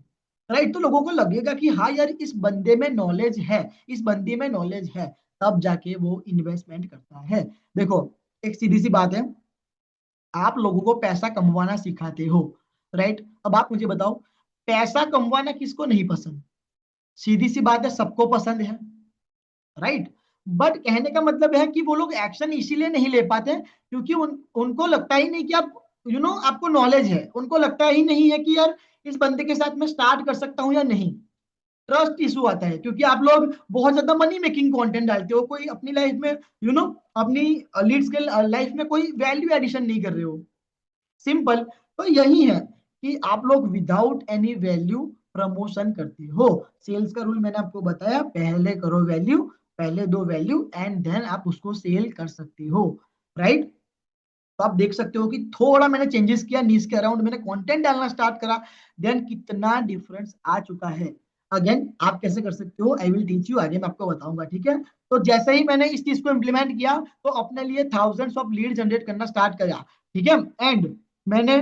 राइट। तो लोगों को लगेगा कि हाँ यार इस बंदे में नॉलेज है, इस बंदे में नॉलेज है, तब जाके वो इन्वेस्टमेंट करता है। देखो, एक सीधी सी बात है, आप लोगों को पैसा कमवाना सिखाते हो, राइट। अब आप मुझे बताओ, पैसा कमवाना किसको नहीं पसंद? सीधी सी बात है, सबको पसंद है, राइट। बट कहने का मतलब है कि वो लोग एक्शन इसीलिए नहीं ले पाते क्योंकि उनको लगता ही नहीं कि आप आपको नॉलेज है, उनको लगता ही नहीं है कि यार इस बंदे के साथ मैं स्टार्ट कर सकता हूँ या नहीं। ट्रस्ट इशू आता है क्योंकि आप लोग बहुत ज्यादा मनी मेकिंग कंटेंट डालते हो, कोई अपनी लाइफ में अपनी लीड्स के लाइफ में कोई वैल्यू एडिशन नहीं कर रहे हो, सिंपल। तो यही है कि आप लोग विदाउट एनी वैल्यू प्रमोशन करते हो। सेल्स का रूल मैंने आपको बताया, पहले करो वैल्यू, पहले दो वैल्यू एंड देन आप उसको सेल कर सकते हो, राइट। तो आप देख सकते हो कि थोड़ा मैंने चेंजेस किया, नीच के अराउंड मैंने कंटेंट डालना स्टार्ट करा, देन कितना डिफरेंस आ चुका है। अगेन आप कैसे कर सकते हो, आई विल टीच यू, आगे मैं आपको बताऊंगा, ठीक है। तो जैसे ही मैंने इस चीज को इम्प्लीमेंट किया, तो अपने लिए थाउजेंड्स ऑफ लीड जनरेट करना स्टार्ट करा, ठीक है। एंड मैंने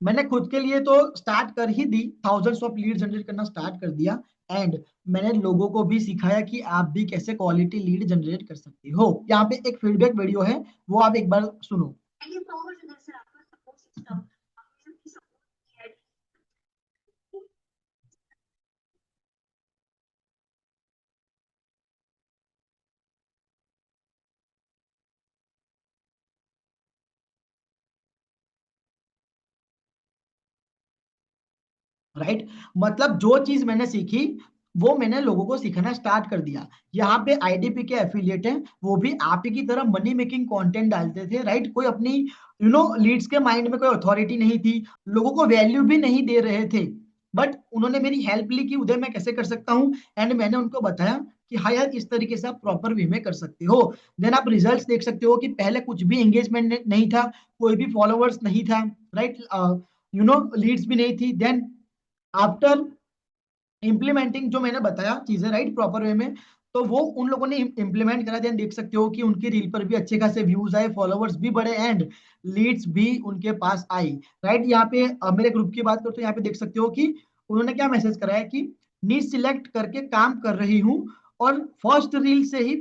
मैंने खुद के लिए तो स्टार्ट कर ही दी, थाउजेंड्स ऑफ लीड जनरेट करना स्टार्ट कर दिया। एंड मैंने लोगों को भी सिखाया कि आप भी कैसे क्वालिटी लीड जनरेट कर सकते हो। यहाँ पे एक फीडबैक वीडियो है, वो आप एक बार सुनो। राइट, मतलब जो चीज मैंने सीखी वो मैंने लोगों को सिखाना स्टार्ट कर दिया। यहाँ पे आईडीपी के एफिलिएट हैं, वो भी आप ही की तरह मनी मेकिंग कंटेंट डालते थे, राइट। कोई अपनी लीड्स के माइंड में कोई अथॉरिटी नहीं थी, लोगों को वैल्यू भी नहीं दे रहे थे, बट उन्होंने मेरी हेल्प ली कि उदय मैं कैसे कर सकता हूँ, एंड मैंने उनको बताया कि हाँ यार इस तरीके से आप प्रॉपर वे में कर सकते हो। देन आप रिजल्ट्स देख सकते हो कि पहले कुछ भी एंगेजमेंट नहीं था, कोई भी फॉलोअर्स नहीं था, राइट, लीड्स भी नहीं थी। देन आफ्टर इम्प्लीमेंटिंग जो मैंने बताया चीजें राइट प्रॉपर वे में, तो वो उन लोगों ने इम्प्लीमेंट करा, देन देख सकते हो कि उनकी रील पर भी अच्छे खासे व्यूज आए, फॉलोवर्स भी बढ़े एंड लीड्स भी उनके पास आई, राइट। यहाँ पे मेरे ग्रुप की बात करो तो यहाँ पे देख सकते हो कि उन्होंने क्या मैसेज करा है कि नीच सिलेक्ट करके काम कर रही हूँ, और फर्स्ट पोस्ट से ही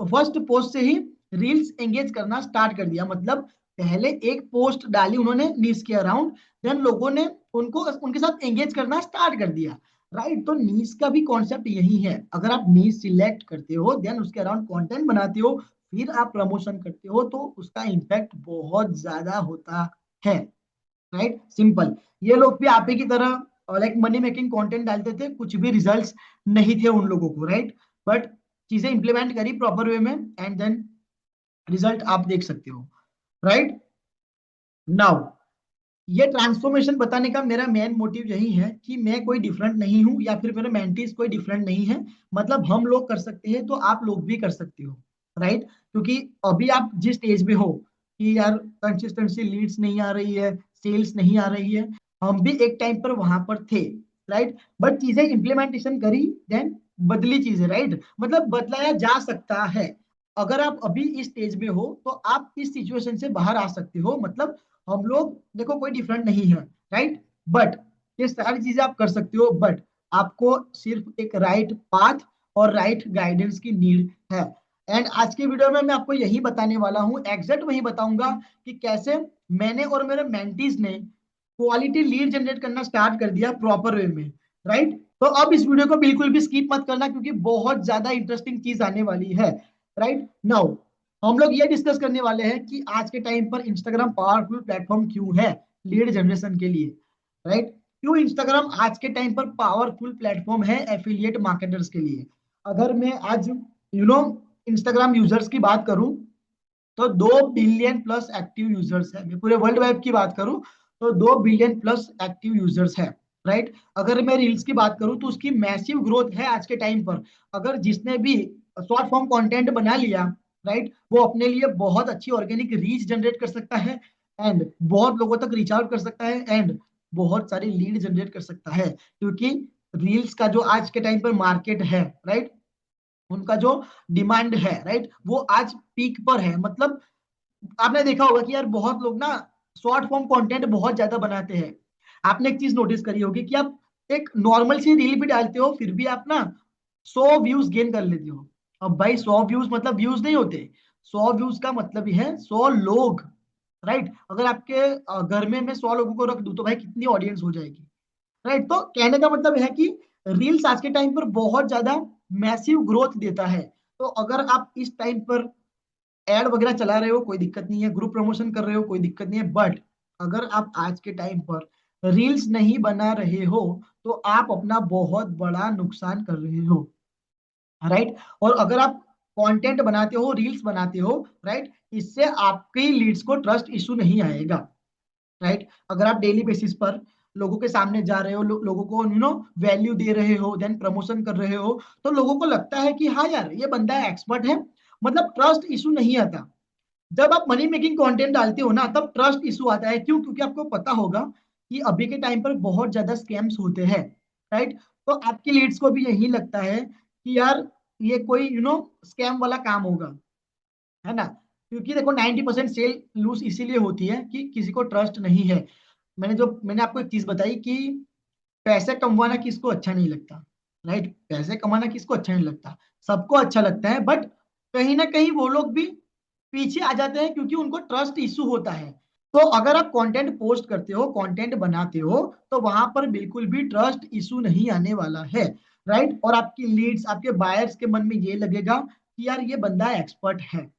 फर्स्ट पोस्ट से ही रील्स एंगेज करना स्टार्ट कर दिया। मतलब पहले एक पोस्ट डाली उन्होंने नीच के अराउंड, देन लोगों ने उनको उनके साथ एंगेज करना स्टार्ट कर दिया, राइट। तो नीच का भी कॉन्सेप्ट यही है, अगर आप नीच सिलेक्ट करते हो देन उसके अराउंड कंटेंट बनाते हो, फिर आप प्रमोशन करते हो, तो उसका इम्पैक्ट बहुत ज्यादा होता है, राइट, सिंपल। ये लोग भी आप ही की तरह लाइक मनी मेकिंग कंटेंट डालते थे, कुछ भी रिजल्ट्स नहीं थे उन लोगों को, राइट। बट चीजें इंप्लीमेंट करी प्रॉपर वे में एंड देन रिजल्ट आप देख सकते हो, राइट। नाउ ये ट्रांसफॉर्मेशन बताने का मेरा मेन मोटिव यही है कि मैं कोई डिफरेंट नहीं हूं या फिर मेरे मेंटीज कोई डिफरेंट नहीं है। मतलब हम लोग कर सकते हैं तो आप लोग भी कर सकते हो, राइट। क्योंकि अभी आप जिस स्टेज में हो कि यार कंसिस्टेंसी लीड्स नहीं आ रही है, सेल्स नहीं आ रही है, हम भी एक टाइम पर वहां पर थे, राइट। बट चीजें इंप्लीमेंटेशन करी, देन बदली चीजें, राइट। मतलब बदलाया जा सकता है। अगर आप अभी इस स्टेज में हो तो आप इस सिचुएशन से बाहर आ सकते हो। मतलब हम लोग देखो कोई डिफरेंट नहीं है, राइट। बट ये सारी चीजें आप कर सकते हो, बट आपको सिर्फ एक राइट पाथ और राइट गाइडेंस की नीड है। एंड आज के वीडियो में मैं आपको यही बताने वाला हूँ, एग्जैक्ट वही बताऊंगा कि कैसे मैंने और मेरे मेंटीज ने क्वालिटी लीड जनरेट करना स्टार्ट कर दिया प्रॉपर वे में, राइट। तो अब इस वीडियो को बिल्कुल भी स्किप मत करना क्योंकि बहुत ज्यादा इंटरेस्टिंग चीज आने वाली है, राइट। नाउ हम लोग ये डिस्कस करने वाले हैं कि आज के टाइम पर इंस्टाग्राम पावरफुल प्लेटफॉर्म क्यों है लीड जनरेशन के लिए, राइट। क्यों इंस्टाग्राम आज के टाइम पर पावरफुल प्लेटफॉर्म है एफिलिएट मार्केटर्स के लिए। अगर मैं आज यू नो इंस्टाग्राम यूजर्स की बात करूं तो 2 बिलियन प्लस एक्टिव यूजर्स है। मैं पूरे वर्ल्ड वाइड की बात करूं तो 2 बिलियन प्लस एक्टिव यूजर्स है, राइट। अगर मैं रील्स की बात करूं तो उसकी मैसिव ग्रोथ है आज के टाइम पर। अगर जिसने भी शॉर्ट फॉर्म कंटेंट बना लिया, राइट, वो अपने लिए बहुत अच्छी ऑर्गेनिक रीच जनरेट कर सकता है, एंड बहुत लोगों तक रीच आउट कर सकता है, एंड बहुत सारी लीड जनरेट कर सकता है। क्योंकि रील्स का जो आज के टाइम पर मार्केट है, राइट, उनका जो डिमांड है, राइट, वो आज पीक पर है। मतलब आपने देखा होगा कि यार बहुत लोग ना शॉर्ट फॉर्म कंटेंट बहुत ज्यादा बनाते हैं। आपने एक चीज नोटिस करी होगी कि आप एक नॉर्मल सी रील भी डालते हो फिर भी आप ना 100 व्यूज गेन कर लेते हो। अब भाई 100 व्यूज मतलब व्यूज नहीं होते। 100 व्यूज का मतलब ही है 100 लोग, राइट। अगर आपके घर में मैं 100 लोगों को रख दूं तो भाई कितनी ऑडियंस हो जाएगी, राइट। तो कहने का मतलब है कि रील्स आज के टाइम पर बहुत ज्यादा मैसिव ग्रोथ देता है। तो अगर आप इस टाइम पर एड वगैरह चला रहे हो कोई दिक्कत नहीं है, ग्रुप प्रमोशन कर रहे हो कोई दिक्कत नहीं है, बट अगर आप आज के टाइम पर रील्स नहीं बना रहे हो तो आप अपना बहुत बड़ा नुकसान कर रहे हो, राइट। और अगर आप कंटेंट बनाते हो, रील्स बनाते हो, राइट, इससे आपकी लीड्स को ट्रस्ट इशू नहीं आएगा, राइट। अगर आप डेली बेसिस पर लोगों के सामने जा रहे हो, लोगों को वैल्यू दे रहे हो, देन प्रमोशन कर रहे हो, तो लोगों को लगता है कि हाँ यार ये बंदा एक्सपर्ट है, मतलब ट्रस्ट इशू नहीं आता। जब आप मनी मेकिंग कंटेंट डालते हो ना तब ट्रस्ट इशू आता है। क्यों? क्योंकि आपको पता होगा कि अभी के टाइम पर बहुत ज्यादा स्कैम्स होते हैं, राइट। तो आपकी लीड्स को भी यही लगता है कि यार ये कोई स्कैम वाला काम होगा, है ना। क्योंकि देखो 90% सेल लूज इसीलिए होती है कि किसी को ट्रस्ट नहीं है। मैंने आपको एक चीज बताई कि पैसे कमवाना किसको अच्छा नहीं लगता, राइट। पैसे कमाना किसको अच्छा नहीं लगता, सबको अच्छा लगता है, बट कहीं ना कहीं वो लोग भी पीछे आ जाते हैं क्योंकि उनको ट्रस्ट इशू होता है। तो अगर आप कंटेंट पोस्ट करते हो, कंटेंट बनाते हो, तो वहां पर बिल्कुल भी ट्रस्ट इशू नहीं आने वाला है, राइट। और आपकी लीड्स, आपके बायर्स के मन में ये लगेगा कि यार ये बंदा एक्सपर्ट है,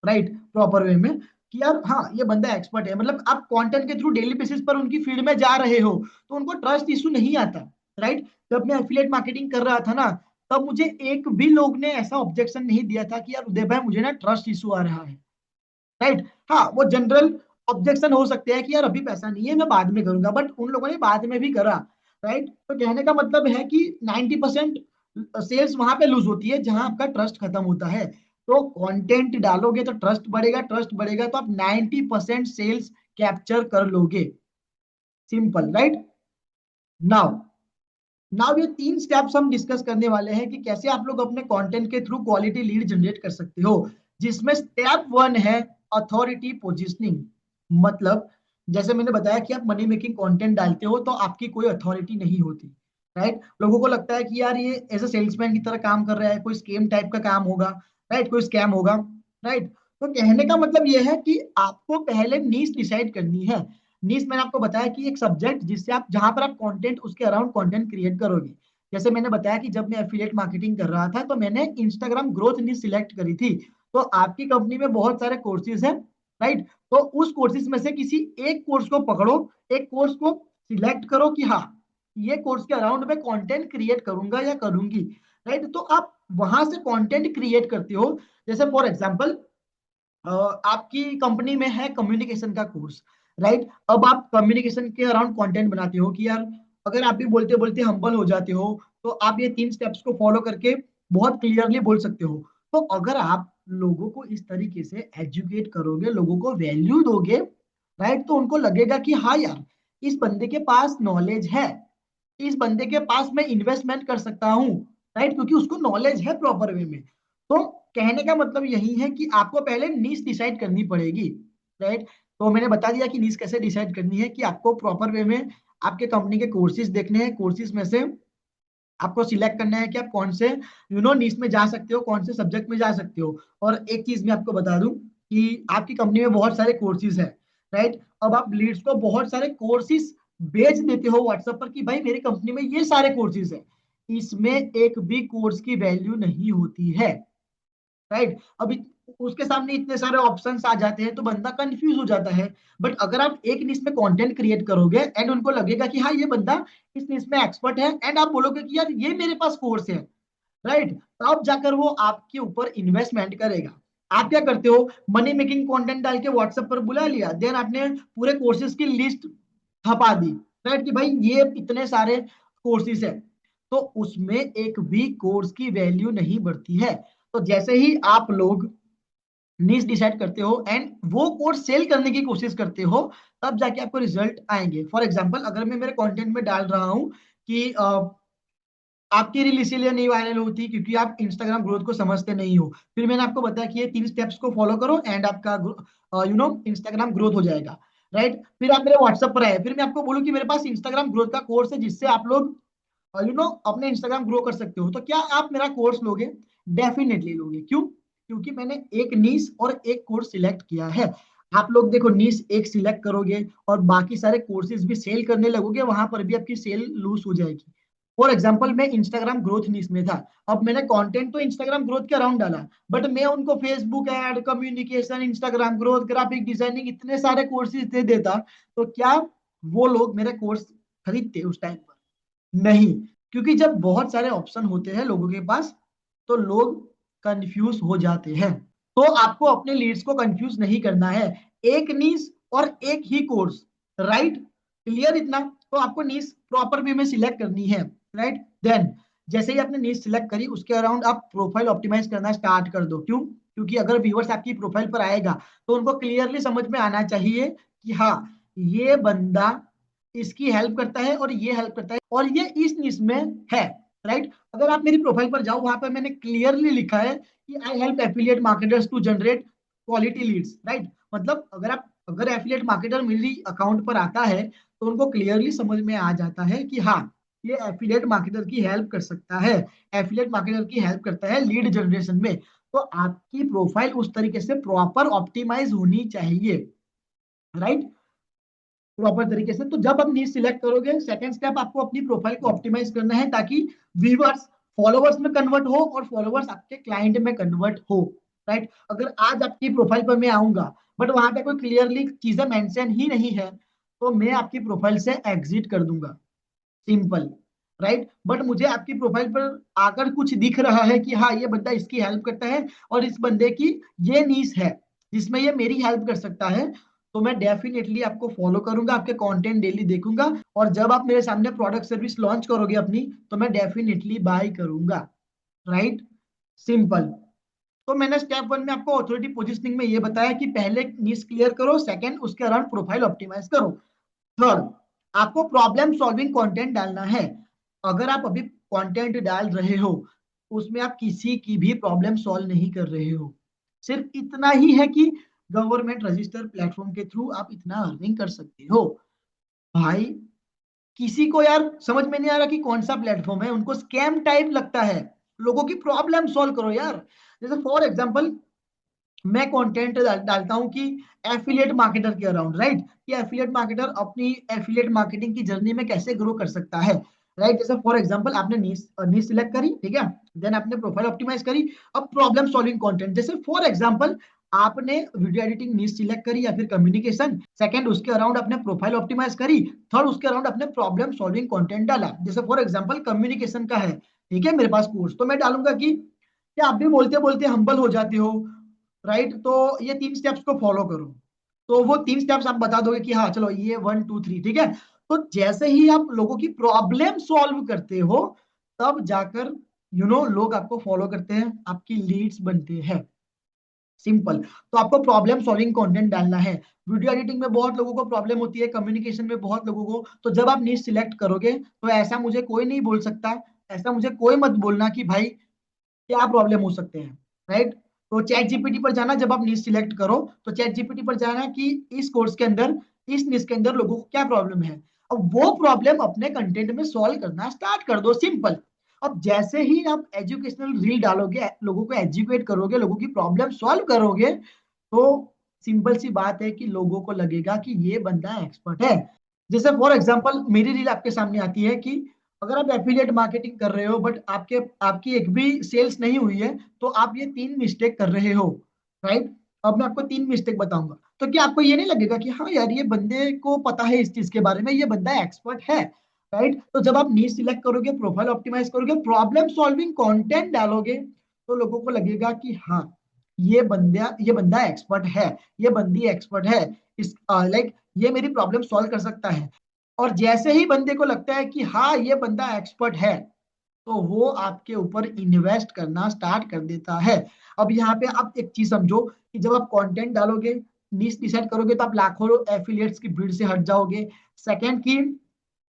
राइट, प्रॉपर वे में, कि यार हाँ ये बंदा एक्सपर्ट है। मतलब आप कंटेंट के थ्रू डेली बेसिस पर उनकी फील्ड में जा रहे हो तो उनको ट्रस्ट इशू नहीं आता, राइट। जब मैं एफिलिएट मार्केटिंग कर रहा था ना तब मुझे एक भी लोग ने ऐसा ऑब्जेक्शन नहीं दिया था कि यार उदय भाई मुझे ना ट्रस्ट इशू आ रहा है, राइट। हाँ वो जनरल ऑब्जेक्शन हो सकते हैं कि यार अभी पैसा नहीं है मैं बाद में करूंगा, बट उन लोगों ने बाद में भी करा, राइट। तो कहने का मतलब है कि 90% सेल्स वहां पे लूज होती है जहां आपका ट्रस्ट खत्म होता है। तो कंटेंट डालोगे तो ट्रस्ट बढ़ेगा, ट्रस्ट बढ़ेगा तो आप 90% सेल्स कैप्चर कर लोगे। Simple, right. नाउ नाउ ये 3 स्टेप्स हम डिस्कस करने वाले हैं कि कैसे आप लोग अपने कंटेंट के थ्रू क्वालिटी लीड जनरेट कर सकते हो। जिसमें स्टेप 1 है अथॉरिटी पोजिशनिंग। मतलब जैसे मैंने बताया कि आप मनी मेकिंग कंटेंट डालते हो तो आपकी कोई अथॉरिटी नहीं होती, राइट। लोगों को लगता है कि यार ये एज ए सेल्समैन की तरह काम कर रहा है, कोई स्केम टाइप का काम होगा, राइट, कोई स्कैम होगा, राइट। तो कहने का मतलब ये है कि आपको पहले नीश डिसाइड करनी है। नीश मैंने आपको बताया कि एक सब्जेक्ट जिससे आप जहां पर आप कंटेंट उसके अराउंड कंटेंट क्रिएट करोगे। जैसे मैंने बताया कि जब मैं एफिलिएट मार्केटिंग कर रहा था तो मैंने इंस्टाग्राम ग्रोथ नीश सिलेक्ट करी थी। तो आपकी कंपनी में बहुत सारे कोर्सेज हैं, राइट। तो उस कोर्सेज में से किसी एक कोर्स को पकड़ो, एक कोर्स को सिलेक्ट करो कि हाँ ये कोर्स के अराउंड में कंटेंट क्रिएट करूंगा या करूंगी, राइट। तो आप वहां से कंटेंट क्रिएट करते हो। जैसे फॉर एग्जांपल आपकी कंपनी में है कम्युनिकेशन का कोर्स, राइट। अब आप कम्युनिकेशन के अराउंड कंटेंट बनाते हो कि यार अगर आप भी बोलते बोलते हम्बल हो जाते हो तो आप ये 3 स्टेप्स को फॉलो करके बहुत क्लियरली बोल सकते हो। तो अगर आप लोगों को इस तरीके से एजुकेट करोगे, लोगों को वैल्यू दोगे, राइट, तो उनको लगेगा कि हाँ यार इस बंदे के पास नॉलेज है, इस बंदे के पास मैं इन्वेस्टमेंट कर सकता हूँ, राइट, क्योंकि उसको नॉलेज है प्रॉपर वे में। तो कहने का मतलब यही है कि आपको पहले नीश डिसाइड करनी पड़ेगी, राइट। तो मैंने बता दिया कि नीश कैसे डिसाइड करनी है कि आपको प्रॉपर वे में आपके कंपनी के कोर्सेज देखने हैं, कोर्सेज में से आपको सिलेक्ट करना है कि आप कौन से नीश में जा सकते हो, कौन से सब्जेक्ट में जा सकते हो। और एक चीज मैं आपको बता दूं कि आपकी कंपनी में बहुत सारे कोर्सेज है, राइट। अब आप लीड्स को बहुत सारे कोर्सेज भेज देते हो व्हाट्सएप पर कि भाई मेरी कंपनी में ये सारे कोर्सेज है, इसमें एक भी कोर्स की वैल्यू नहीं होती है, राइट। अभी उसके सामने इतने सारे ऑप्शंस आ जाते हैं तो बंदा कंफ्यूज हो जाता है। बट अगर आप एक निश में कंटेंट क्रिएट करोगे एंड उनको लगेगा कि हाँ ये बंदा इस निश में एक्सपर्ट है, एंड आप बोलोगे कि यार ये मेरे पास कोर्स है, राइट, तब जाकर वो आपके ऊपर इन्वेस्टमेंट करेगा। आप क्या करते हो, मनी मेकिंग कंटेंट डाल के व्हाट्सएप पर बुला लिया, देन आपने पूरे कोर्सेज की लिस्ट छपा दी, राइट, कि भाई ये इतने सारे कोर्सेज है, तो उसमें एक भी कोर्स की वैल्यू नहीं बढ़ती है। तो जैसे ही आप लोग नीश डिसाइड करते हो एंड वो कोर्स सेल करने की कोशिश करते हो, तब जाके आपको रिजल्ट आएंगे। फॉर एग्जाम्पल, अगर मैं मेरे कंटेंट में डाल रहा हूँ कि आपकी रील इसीलिए नहीं वायरल होती क्योंकि आप इंस्टाग्राम ग्रोथ को समझते नहीं हो, फिर मैंने आपको बताया कि ये 3 स्टेप्स को फॉलो करो एंड आपका इंस्टाग्राम ग्रोथ हो जाएगा, राइट। फिर आप मेरे व्हाट्सएप पर आए, फिर मैं आपको बोलूँ कि मेरे पास इंस्टाग्राम ग्रोथ का कोर्स है जिससे आप लोग अपने इंस्टाग्राम ग्रो कर सकते हो, तो क्या आप मेरा कोर्स लोगे? डेफिनेटली लोगे। क्यों? क्योंकि मैंने एक नीश और एक कोर्स सिलेक्ट किया है। आप लोग देखो, नीश एक सिलेक्ट करोगे और बाकी सारे कोर्सेज भी सेल करने लगोगे, वहां पर भी आपकी सेल लूज हो जाएगी। फॉर एग्जाम्पल, मैं इंस्टाग्राम ग्रोथ नीश में था, अब मैंने कंटेंट तो इंस्टाग्राम ग्रोथ के अराउंड डाला, बट मैं उनको Facebook ad, communication, Instagram growth, graphic designing, इतने सारे कोर्सेज दे देता, तो क्या वो लोग मेरे कोर्स खरीदते उस टाइम पर? नहीं। क्योंकि जब बहुत सारे ऑप्शन होते हैं लोगों के पास, तो लोग कंफ्यूज हो जाते हैं। तो आपको अपने लीड्स को कंफ्यूज नहीं करना है, एक नीश और एक ही कोर्स, राइट, क्लियर इतना? तो आपको नीश प्रॉपर वे में सिलेक्ट करनी है, राइट। देन जैसे ही आपने नीश सिलेक्ट करी, उसके अराउंड आप प्रोफाइल ऑप्टिमाइज करना स्टार्ट कर दो। क्यों? क्योंकि अगर व्यूअर्स आपकी प्रोफाइल पर आएगा, तो उनको क्लियरली समझ में आना चाहिए कि हाँ, ये बंदा इसकी हेल्प करता है और ये हेल्प करता है और ये इस निश में है, राइट। अगर आप मेरी प्रोफाइल पर जाओ, वहां पर मैंने क्लियरली लिखा है कि I help affiliate marketers to generate quality leads, right. मतलब अगर एफिलिएट मार्केटर मेरी अकाउंट पर आता है, तो उनको क्लियरली समझ में आ जाता है कि हाँ, ये एफिलिएट मार्केटर की हेल्प कर सकता है, एफिलिएट मार्केटर की हेल्प करता है लीड जनरेशन में। तो आपकी प्रोफाइल उस तरीके से प्रॉपर ऑप्टिमाइज होनी चाहिए, राइट, प्रॉपर तरीके से। तो जब आप नीश सिलेक्ट करोगे, सेकंड स्टेप आपको अपनी प्रोफाइल को ऑप्टिमाइज करना है, ताकि व्यूअर्स फॉलोवर्स में कन्वर्ट हो और फॉलोवर्स आपके क्लाइंट में कन्वर्ट हो, राइट। अगर आज आपकी प्रोफाइल पर मैं आऊंगा, बट वहां पे कोई क्लियरली चीजें मेंशन ही नहीं है, तो मैं आपकी प्रोफाइल से एग्जिट कर दूंगा, सिंपल, राइट। बट मुझे आपकी प्रोफाइल पर आकर कुछ दिख रहा है कि हाँ, ये बंदा इसकी हेल्प करता है और इस बंदे की ये नीश है जिसमें ये मेरी हेल्प कर सकता है, तो मैं डेफिनेटली आपको फॉलो करूंगा, आपके कंटेंट डेली देखूंगा, और जब आप मेरे सामने प्रोडक्ट सर्विस लॉन्च करोगे अपनी, तो मैं डेफिनेटली बाय करूंगा, राइट, सिंपल। तो मैंने स्टेप 1 में आपको ऑथोरिटी पोजिशनिंग में ये बताया कि पहले नीश क्लियर करो, सेकंड उसके अराउंड प्रोफाइल ऑप्टिमाइज करो, थर्ड आपको प्रॉब्लम सॉल्विंग कंटेंट डालना है। अगर आप अभी कंटेंट डाल रहे हो, उसमें आप किसी की भी प्रॉब्लम सॉल्व नहीं कर रहे हो, सिर्फ इतना ही है कि गवर्नमेंट रजिस्टर प्लेटफॉर्म के थ्रू आप इतना अर्निंग कर सकते हो। भाई, किसी को यार समझ में नहीं आ रहा कि कौन सा प्लेटफॉर्म है, उनको स्कैम टाइप लगता है। लोगों की प्रॉब्लम सॉल्व करो यार। जैसे फॉर एग्जांपल, मैं कंटेंट डालता हूं कि एफिलिएट मार्केटर के अराउंड, राइट, कि एफिलिएट मार्केटर अपनी एफिलिएट मार्केटिंग की जर्नी में कैसे ग्रो कर सकता है, राइट। जैसे फॉर एग्जांपल, आपने नीश नीश सिलेक्ट करी, ठीक है, देन आपने प्रोफाइल ऑप्टिमाइज करी। अब प्रॉब्लम सॉल्विंग कंटेंट, जैसे फॉर एग्जांपल आपने वीडियो एडिटिंग नीश सिलेक्ट करी या फिर कम्युनिकेशन, सेकंड उसके अराउंड अपने प्रोफाइल ऑप्टिमाइज करी, थर्ड उसके अराउंड अपने प्रॉब्लम सॉल्विंग कंटेंट डाला। जैसे फॉर एग्जांपल कम्युनिकेशन का है, ठीक है, मेरे पास कोर्स, तो मैं डालूंगा कि क्या आप भी बोलते बोलते हम्बल हो जाते हो, राइट, तो ये 3 स्टेप्स को फॉलो करो। तो वो 3 स्टेप्स आप बता दोगे कि हाँ चलो ये 1 2 3, ठीक है। तो जैसे ही आप लोगों की प्रॉब्लम सॉल्व करते हो, तब जाकर लोग आपको फॉलो करते हैं, आपकी लीड्स बनते हैं, सिंपल। तो आपको प्रॉब्लम सॉल्विंग कंटेंट डालना है। वीडियो एडिटिंग में बहुत लोगों को प्रॉब्लम होती है, कम्युनिकेशन में बहुत लोगों को, तो जब आप नीश सिलेक्ट करोगे, तो ऐसा मुझे कोई नहीं बोल सकता, ऐसा मुझे कोई मत बोलना कि भाई क्या प्रॉब्लम हो सकते हैं, राइट। तो चैट जीपीटी पर जाना, जब आप निश सिलेक्ट करो, तो चैट जीपीटी पर जाना कि इस कोर्स के अंदर, इस निश के अंदर लोगों को क्या प्रॉब्लम है, अब वो प्रॉब्लम अपने कंटेंट में सॉल्व करना स्टार्ट कर दो, सिंपल। अब जैसे ही आप एजुकेशनल रील डालोगे, लोगों को एजुकेट करोगे, लोगों की प्रॉब्लम सॉल्व करोगे, तो सिंपल सी बात है कि लोगों को लगेगा कि ये बंदा एक्सपर्ट है। जैसे फॉर एग्जांपल, मेरी रील आपके सामने आती है कि अगर आप एफिलिएट मार्केटिंग कर रहे हो, बट आपकी एक भी सेल्स नहीं हुई है, तो आप ये 3 मिस्टेक कर रहे हो, राइट। अब मैं आपको 3 मिस्टेक बताऊंगा, तो क्या आपको ये नहीं लगेगा कि हाँ यार, ये बंदे को पता है इस चीज के बारे में, ये बंदा एक्सपर्ट है? राइट। तो जब आप नीश सिलेक्ट करोगे, प्रोफाइल ऑप्टिमाइज करोगे, प्रॉब्लम सॉल्विंग कंटेंट डालोगे, तो लोगों को लगेगा कि हाँ, ये बंदा एक्सपर्ट है, ये बंदी एक्सपर्ट है, इस लाइक ये मेरी प्रॉब्लम सॉल्व कर सकता है। और जैसे ही बंदे को लगता है कि हाँ ये बंदा एक्सपर्ट है, तो वो आपके ऊपर इन्वेस्ट करना स्टार्ट कर देता है। अब यहाँ पे आप एक चीज समझो कि जब आप कंटेंट डालोगे, नीश डिसाइड करोगे, तो आप लाखों एफिलिएट्स की भीड़ से हट जाओगे। सेकंड की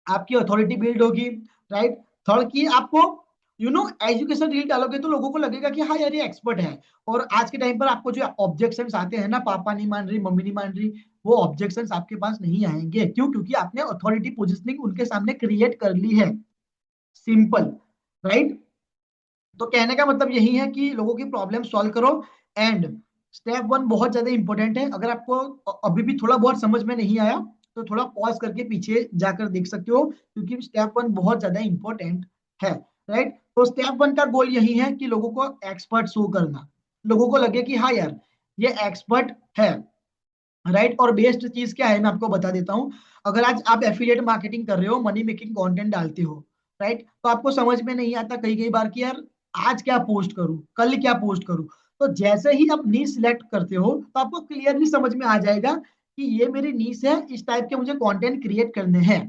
आपकी अथॉरिटी बिल्ड होगी, राइट। थर्ड की आपको एजुकेशन रील डालोगे तो लोगों को लगेगा कि हाँ यार ये एक्सपर्ट है। और आज के टाइम पर आपको जो ऑब्जेक्शंस आते हैं ना, पापा नहीं मान रही, मम्मी नहीं मान रही, वो ऑब्जेक्शंस आपके पास नहीं आएंगे। क्यों? क्योंकि आपने अथॉरिटी पोजिशनिंग उनके सामने क्रिएट कर ली है। Simple, right. तो कहने का मतलब यही है कि लोगों की प्रॉब्लम सॉल्व करो। एंड स्टेप वन बहुत ज्यादा इंपॉर्टेंट है। अगर आपको अभी भी थोड़ा बहुत समझ में नहीं आया, तो थोड़ा पॉज करके पीछे जाकर देख सकते हो, क्योंकि स्टेप वन बहुत ज्यादा इंपॉर्टेंट है, राइट। तो स्टेप वन का गोल यही है कि लोगों को एक्सपर्ट शो करना, लोगों को लगे कि हाँ यार ये एक्सपर्ट है, राइट। और बेस्ट चीज क्या है मैं आपको बता देता हूँ। अगर आज आप एफिलिएट मार्केटिंग कर रहे हो, मनी मेकिंग कंटेंट डालते हो, राइट, तो आपको समझ में नहीं आता कई कई बार कि यार आज क्या पोस्ट करूं, कल क्या पोस्ट करूं। तो जैसे ही आप नीश सिलेक्ट करते हो, तो आपको क्लियरली समझ में आ जाएगा कि ये मेरी नीश है, इस टाइप के मुझे कंटेंट क्रिएट करने हैं।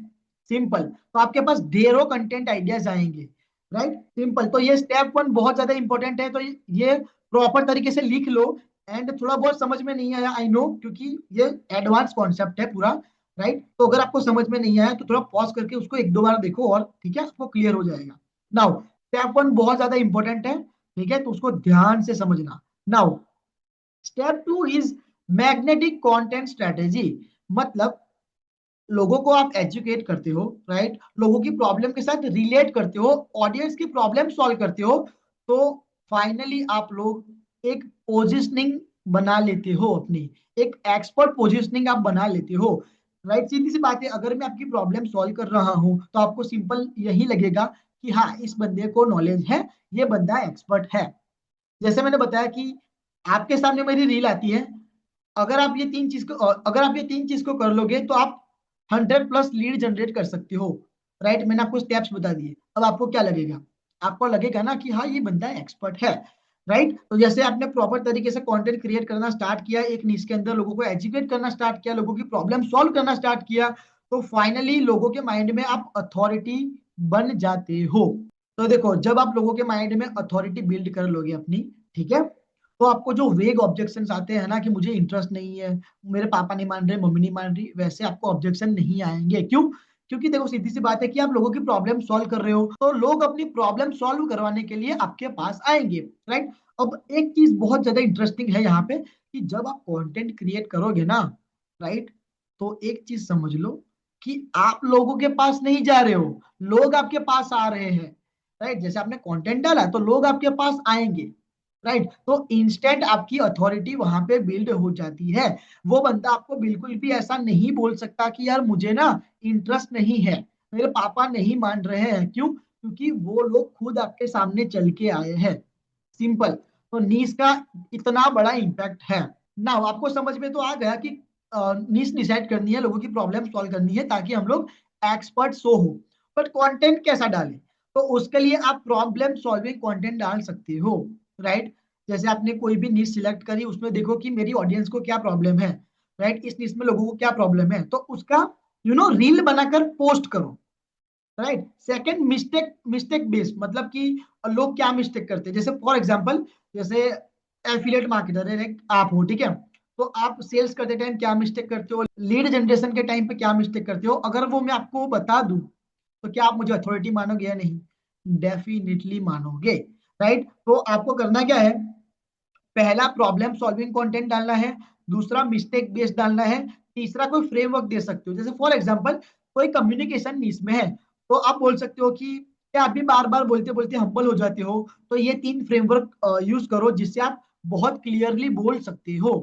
सिंपल। तो आपके पास ढेरों कंटेंट आइडियाज आएंगे, राइट। सिंपल। तो ये स्टेप वन बहुत ज्यादा इंपॉर्टेंट है, तो ये प्रॉपर तरीके से लिख लो। एंड थोड़ा बहुत समझ में नहीं आया, आई नो, क्योंकि ये एडवांस कॉन्सेप्ट है पूरा, राइट। तो अगर आपको समझ में नहीं आया तो थोड़ा पॉज करके उसको एक दो बार देखो, और ठीक है, आपको क्लियर हो जाएगा। नाउ स्टेप वन बहुत ज्यादा इंपॉर्टेंट है, ठीक है, तो उसको ध्यान से समझना। Now step two is magnetic content strategy. मतलब लोगों को आप एजुकेट करते हो, राइट, लोगों की प्रॉब्लम के साथ रिलेट करते हो, ऑडियंस की प्रॉब्लम सॉल्व करते हो, तो फाइनली आप लोग एक पोजिशनिंग बना लेते हो अपनी, एक एक्सपर्ट पोजिशनिंग आप बना लेते हो, राइट। सीधी सी बात है, अगर मैं आपकी प्रॉब्लम सॉल्व कर रहा हूं तो आपको सिंपल यही लगेगा कि हाँ इस बंदे को नॉलेज है, ये बंदा एक्सपर्ट है। जैसे मैंने बताया कि आपके सामने मेरी रील आती है, अगर आप ये तीन चीज को कर लोगे तो आप 100+ लीड जनरेट कर सकते हो, राइट। मैंने आपको स्टेप्स बता दिए। अब आपको क्या लगेगा? आपको लगेगा ना कि हाँ ये बंदा एक्सपर्ट है, राइट। तो जैसे आपने प्रॉपर तरीके से कंटेंट क्रिएट करना स्टार्ट किया, एक नीश के अंदर लोगों को एजुकेट करना स्टार्ट किया, लोगों की प्रॉब्लम सॉल्व करना स्टार्ट किया, तो फाइनली लोगों के माइंड में आप अथॉरिटी बन जाते हो। तो देखो, जब आप लोगों के माइंड में अथॉरिटी बिल्ड कर लोगे अपनी, ठीक है, तो आपको जो वेग ऑब्जेक्शंस आते हैं ना कि मुझे इंटरेस्ट नहीं है, मेरे पापा नहीं मान रहे, मम्मी नहीं मान रही, वैसे आपको ऑब्जेक्शन नहीं आएंगे। क्यों? क्योंकि देखो सीधी सी बात है कि आप लोगों की प्रॉब्लम सॉल्व कर रहे हो, तो लोग अपनी प्रॉब्लम सॉल्व करवाने के लिए आपके पास आएंगे, राइट। अब एक चीज बहुत ज्यादा इंटरेस्टिंग है यहाँ पे, कि जब आप कंटेंट क्रिएट करोगे ना, राइट, तो एक चीज समझ लो कि आप लोगों के पास नहीं जा रहे हो, लोग आपके पास आ रहे हैं, राइट। जैसे आपने कंटेंट डाला तो लोग आपके पास आएंगे, राइट। तो इंस्टेंट आपकी अथॉरिटी वहां पे बिल्ड हो जाती है। वो बंदा आपको बिल्कुल भी ऐसा नहीं बोल सकता कि यार मुझे ना इंटरेस्ट नहीं है, मेरे पापा नहीं मान रहे हैं। क्यों? क्योंकि वो लोग खुद आपके सामने चल के आए हैं। सिंपल। तो नीश का इतना बड़ा इंपैक्ट है ना। आपको समझ में तो आ गया कि नीश डिसाइड करनी है, लोगों की प्रॉब्लम सॉल्व करनी है, ताकि हम लोग एक्सपर्ट शो हो। बट कंटेंट कैसा डालें? तो उसके लिए आप प्रॉब्लम सॉल्विंग कंटेंट डाल सकते हो, राइट। जैसे आपने कोई भी निश सिलेक्ट करी, उसमें देखो कि मेरी ऑडियंस को क्या प्रॉब्लम है, राइट, इस निश में लोगों को क्या प्रॉब्लम है, तो उसका रील बनाकर पोस्ट करो, right. Second, mistake mistake based, मतलब कि लोग क्या मिस्टेक करते हैं। जैसे फॉर एग्जांपल, जैसे एफिलिएट मार्केटर है एक आप हो, ठीक है, तो आप सेल्स करते टाइम क्या मिस्टेक करते हो, लीड जनरेशन के टाइम पे क्या मिस्टेक करते हो, अगर वो मैं आपको बता दूं, तो क्या आप मुझे अथॉरिटी मानोगे या नहीं? डेफिनेटली मानोगे, राइट। तो आपको करना क्या है? पहला प्रॉब्लम सॉल्विंग कंटेंट डालना है, दूसरा मिस्टेक बेस्ड डालना है, तीसरा कोई फ्रेमवर्क दे सकते हो। जैसे फॉर एग्जांपल, कोई कम्युनिकेशन नीश में है, तो आप बोल सकते हो कि क्या आप भी बार बार बोलते बोलते हम्बल हो जाते हो, तो ये तीन फ्रेमवर्क यूज करो जिससे आप बहुत क्लियरली बोल सकते हो,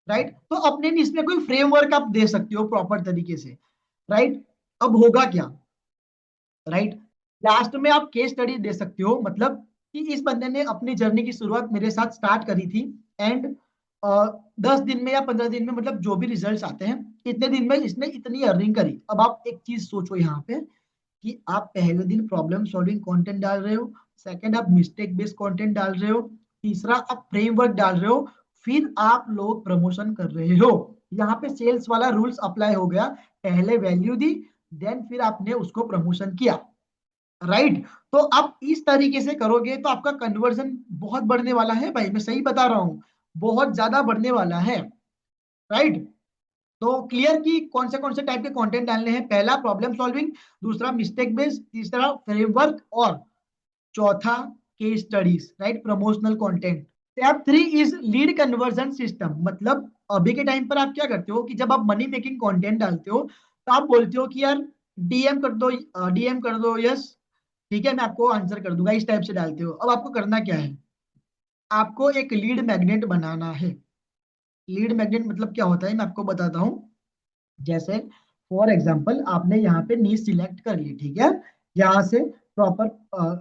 राइट। तो अपने नीश में कोई फ्रेमवर्क आप दे सकते हो प्रॉपर तरीके से, राइट। अब होगा क्या, राइट, लास्ट में आप केस स्टडी दे सकते हो, मतलब कि इस बंदे ने अपनी जर्नी की शुरुआत मेरे साथ स्टार्ट करी थी, एंड 10 दिन में या 15 दिन में, मतलब जो भी रिजल्ट्स आते हैं, इतने दिन में इसने इतनी अर्निंग करी। अब आप एक चीज सोचो यहाँ पे कि आप पहले दिन प्रॉब्लम सॉल्विंग कंटेंट डाल रहे हो, सेकंड आप मिस्टेक बेस्ड कंटेंट डाल रहे हो, तीसरा आप फ्रेमवर्क डाल रहे हो, फिर आप लोग प्रमोशन कर रहे हो। यहाँ पे सेल्स वाला रूल्स अप्लाई हो गया, पहले वैल्यू दी, देन फिर आपने उसको प्रमोशन किया, राइट। तो आप इस तरीके से करोगे तो आपका कन्वर्जन बहुत बढ़ने वाला है भाई, मैं सही बता रहा हूँ, बहुत ज्यादा बढ़ने वाला है, राइट। तो क्लियर कि कौन से टाइप के कंटेंट डालने हैं, पहला प्रॉब्लम सॉल्विंग, दूसरा मिस्टेक बेस्ड, तीसरा फ्रेमवर्क, और चौथा case studies, right, promotional content. Step 3 is lead conversion system. मतलब अभी के टाइम पर आप क्या करते हो कि जब आप मनी मेकिंग कंटेंट डालते हो तो आप बोलते हो कि यार डीएम कर दो, डीएम कर दो, यस ठीक है मैं आपको आंसर कर दूंगा, इस टाइप से डालते हो। अब आपको करना क्या है, आपको एक लीड मैग्नेट बनाना है। लीड मैग्नेट मतलब क्या होता है मैं आपको बताता हूँ। जैसे फॉर एग्जाम्पल आपने यहाँ पे नीश सिलेक्ट कर ली, ठीक है, यहाँ से प्रॉपर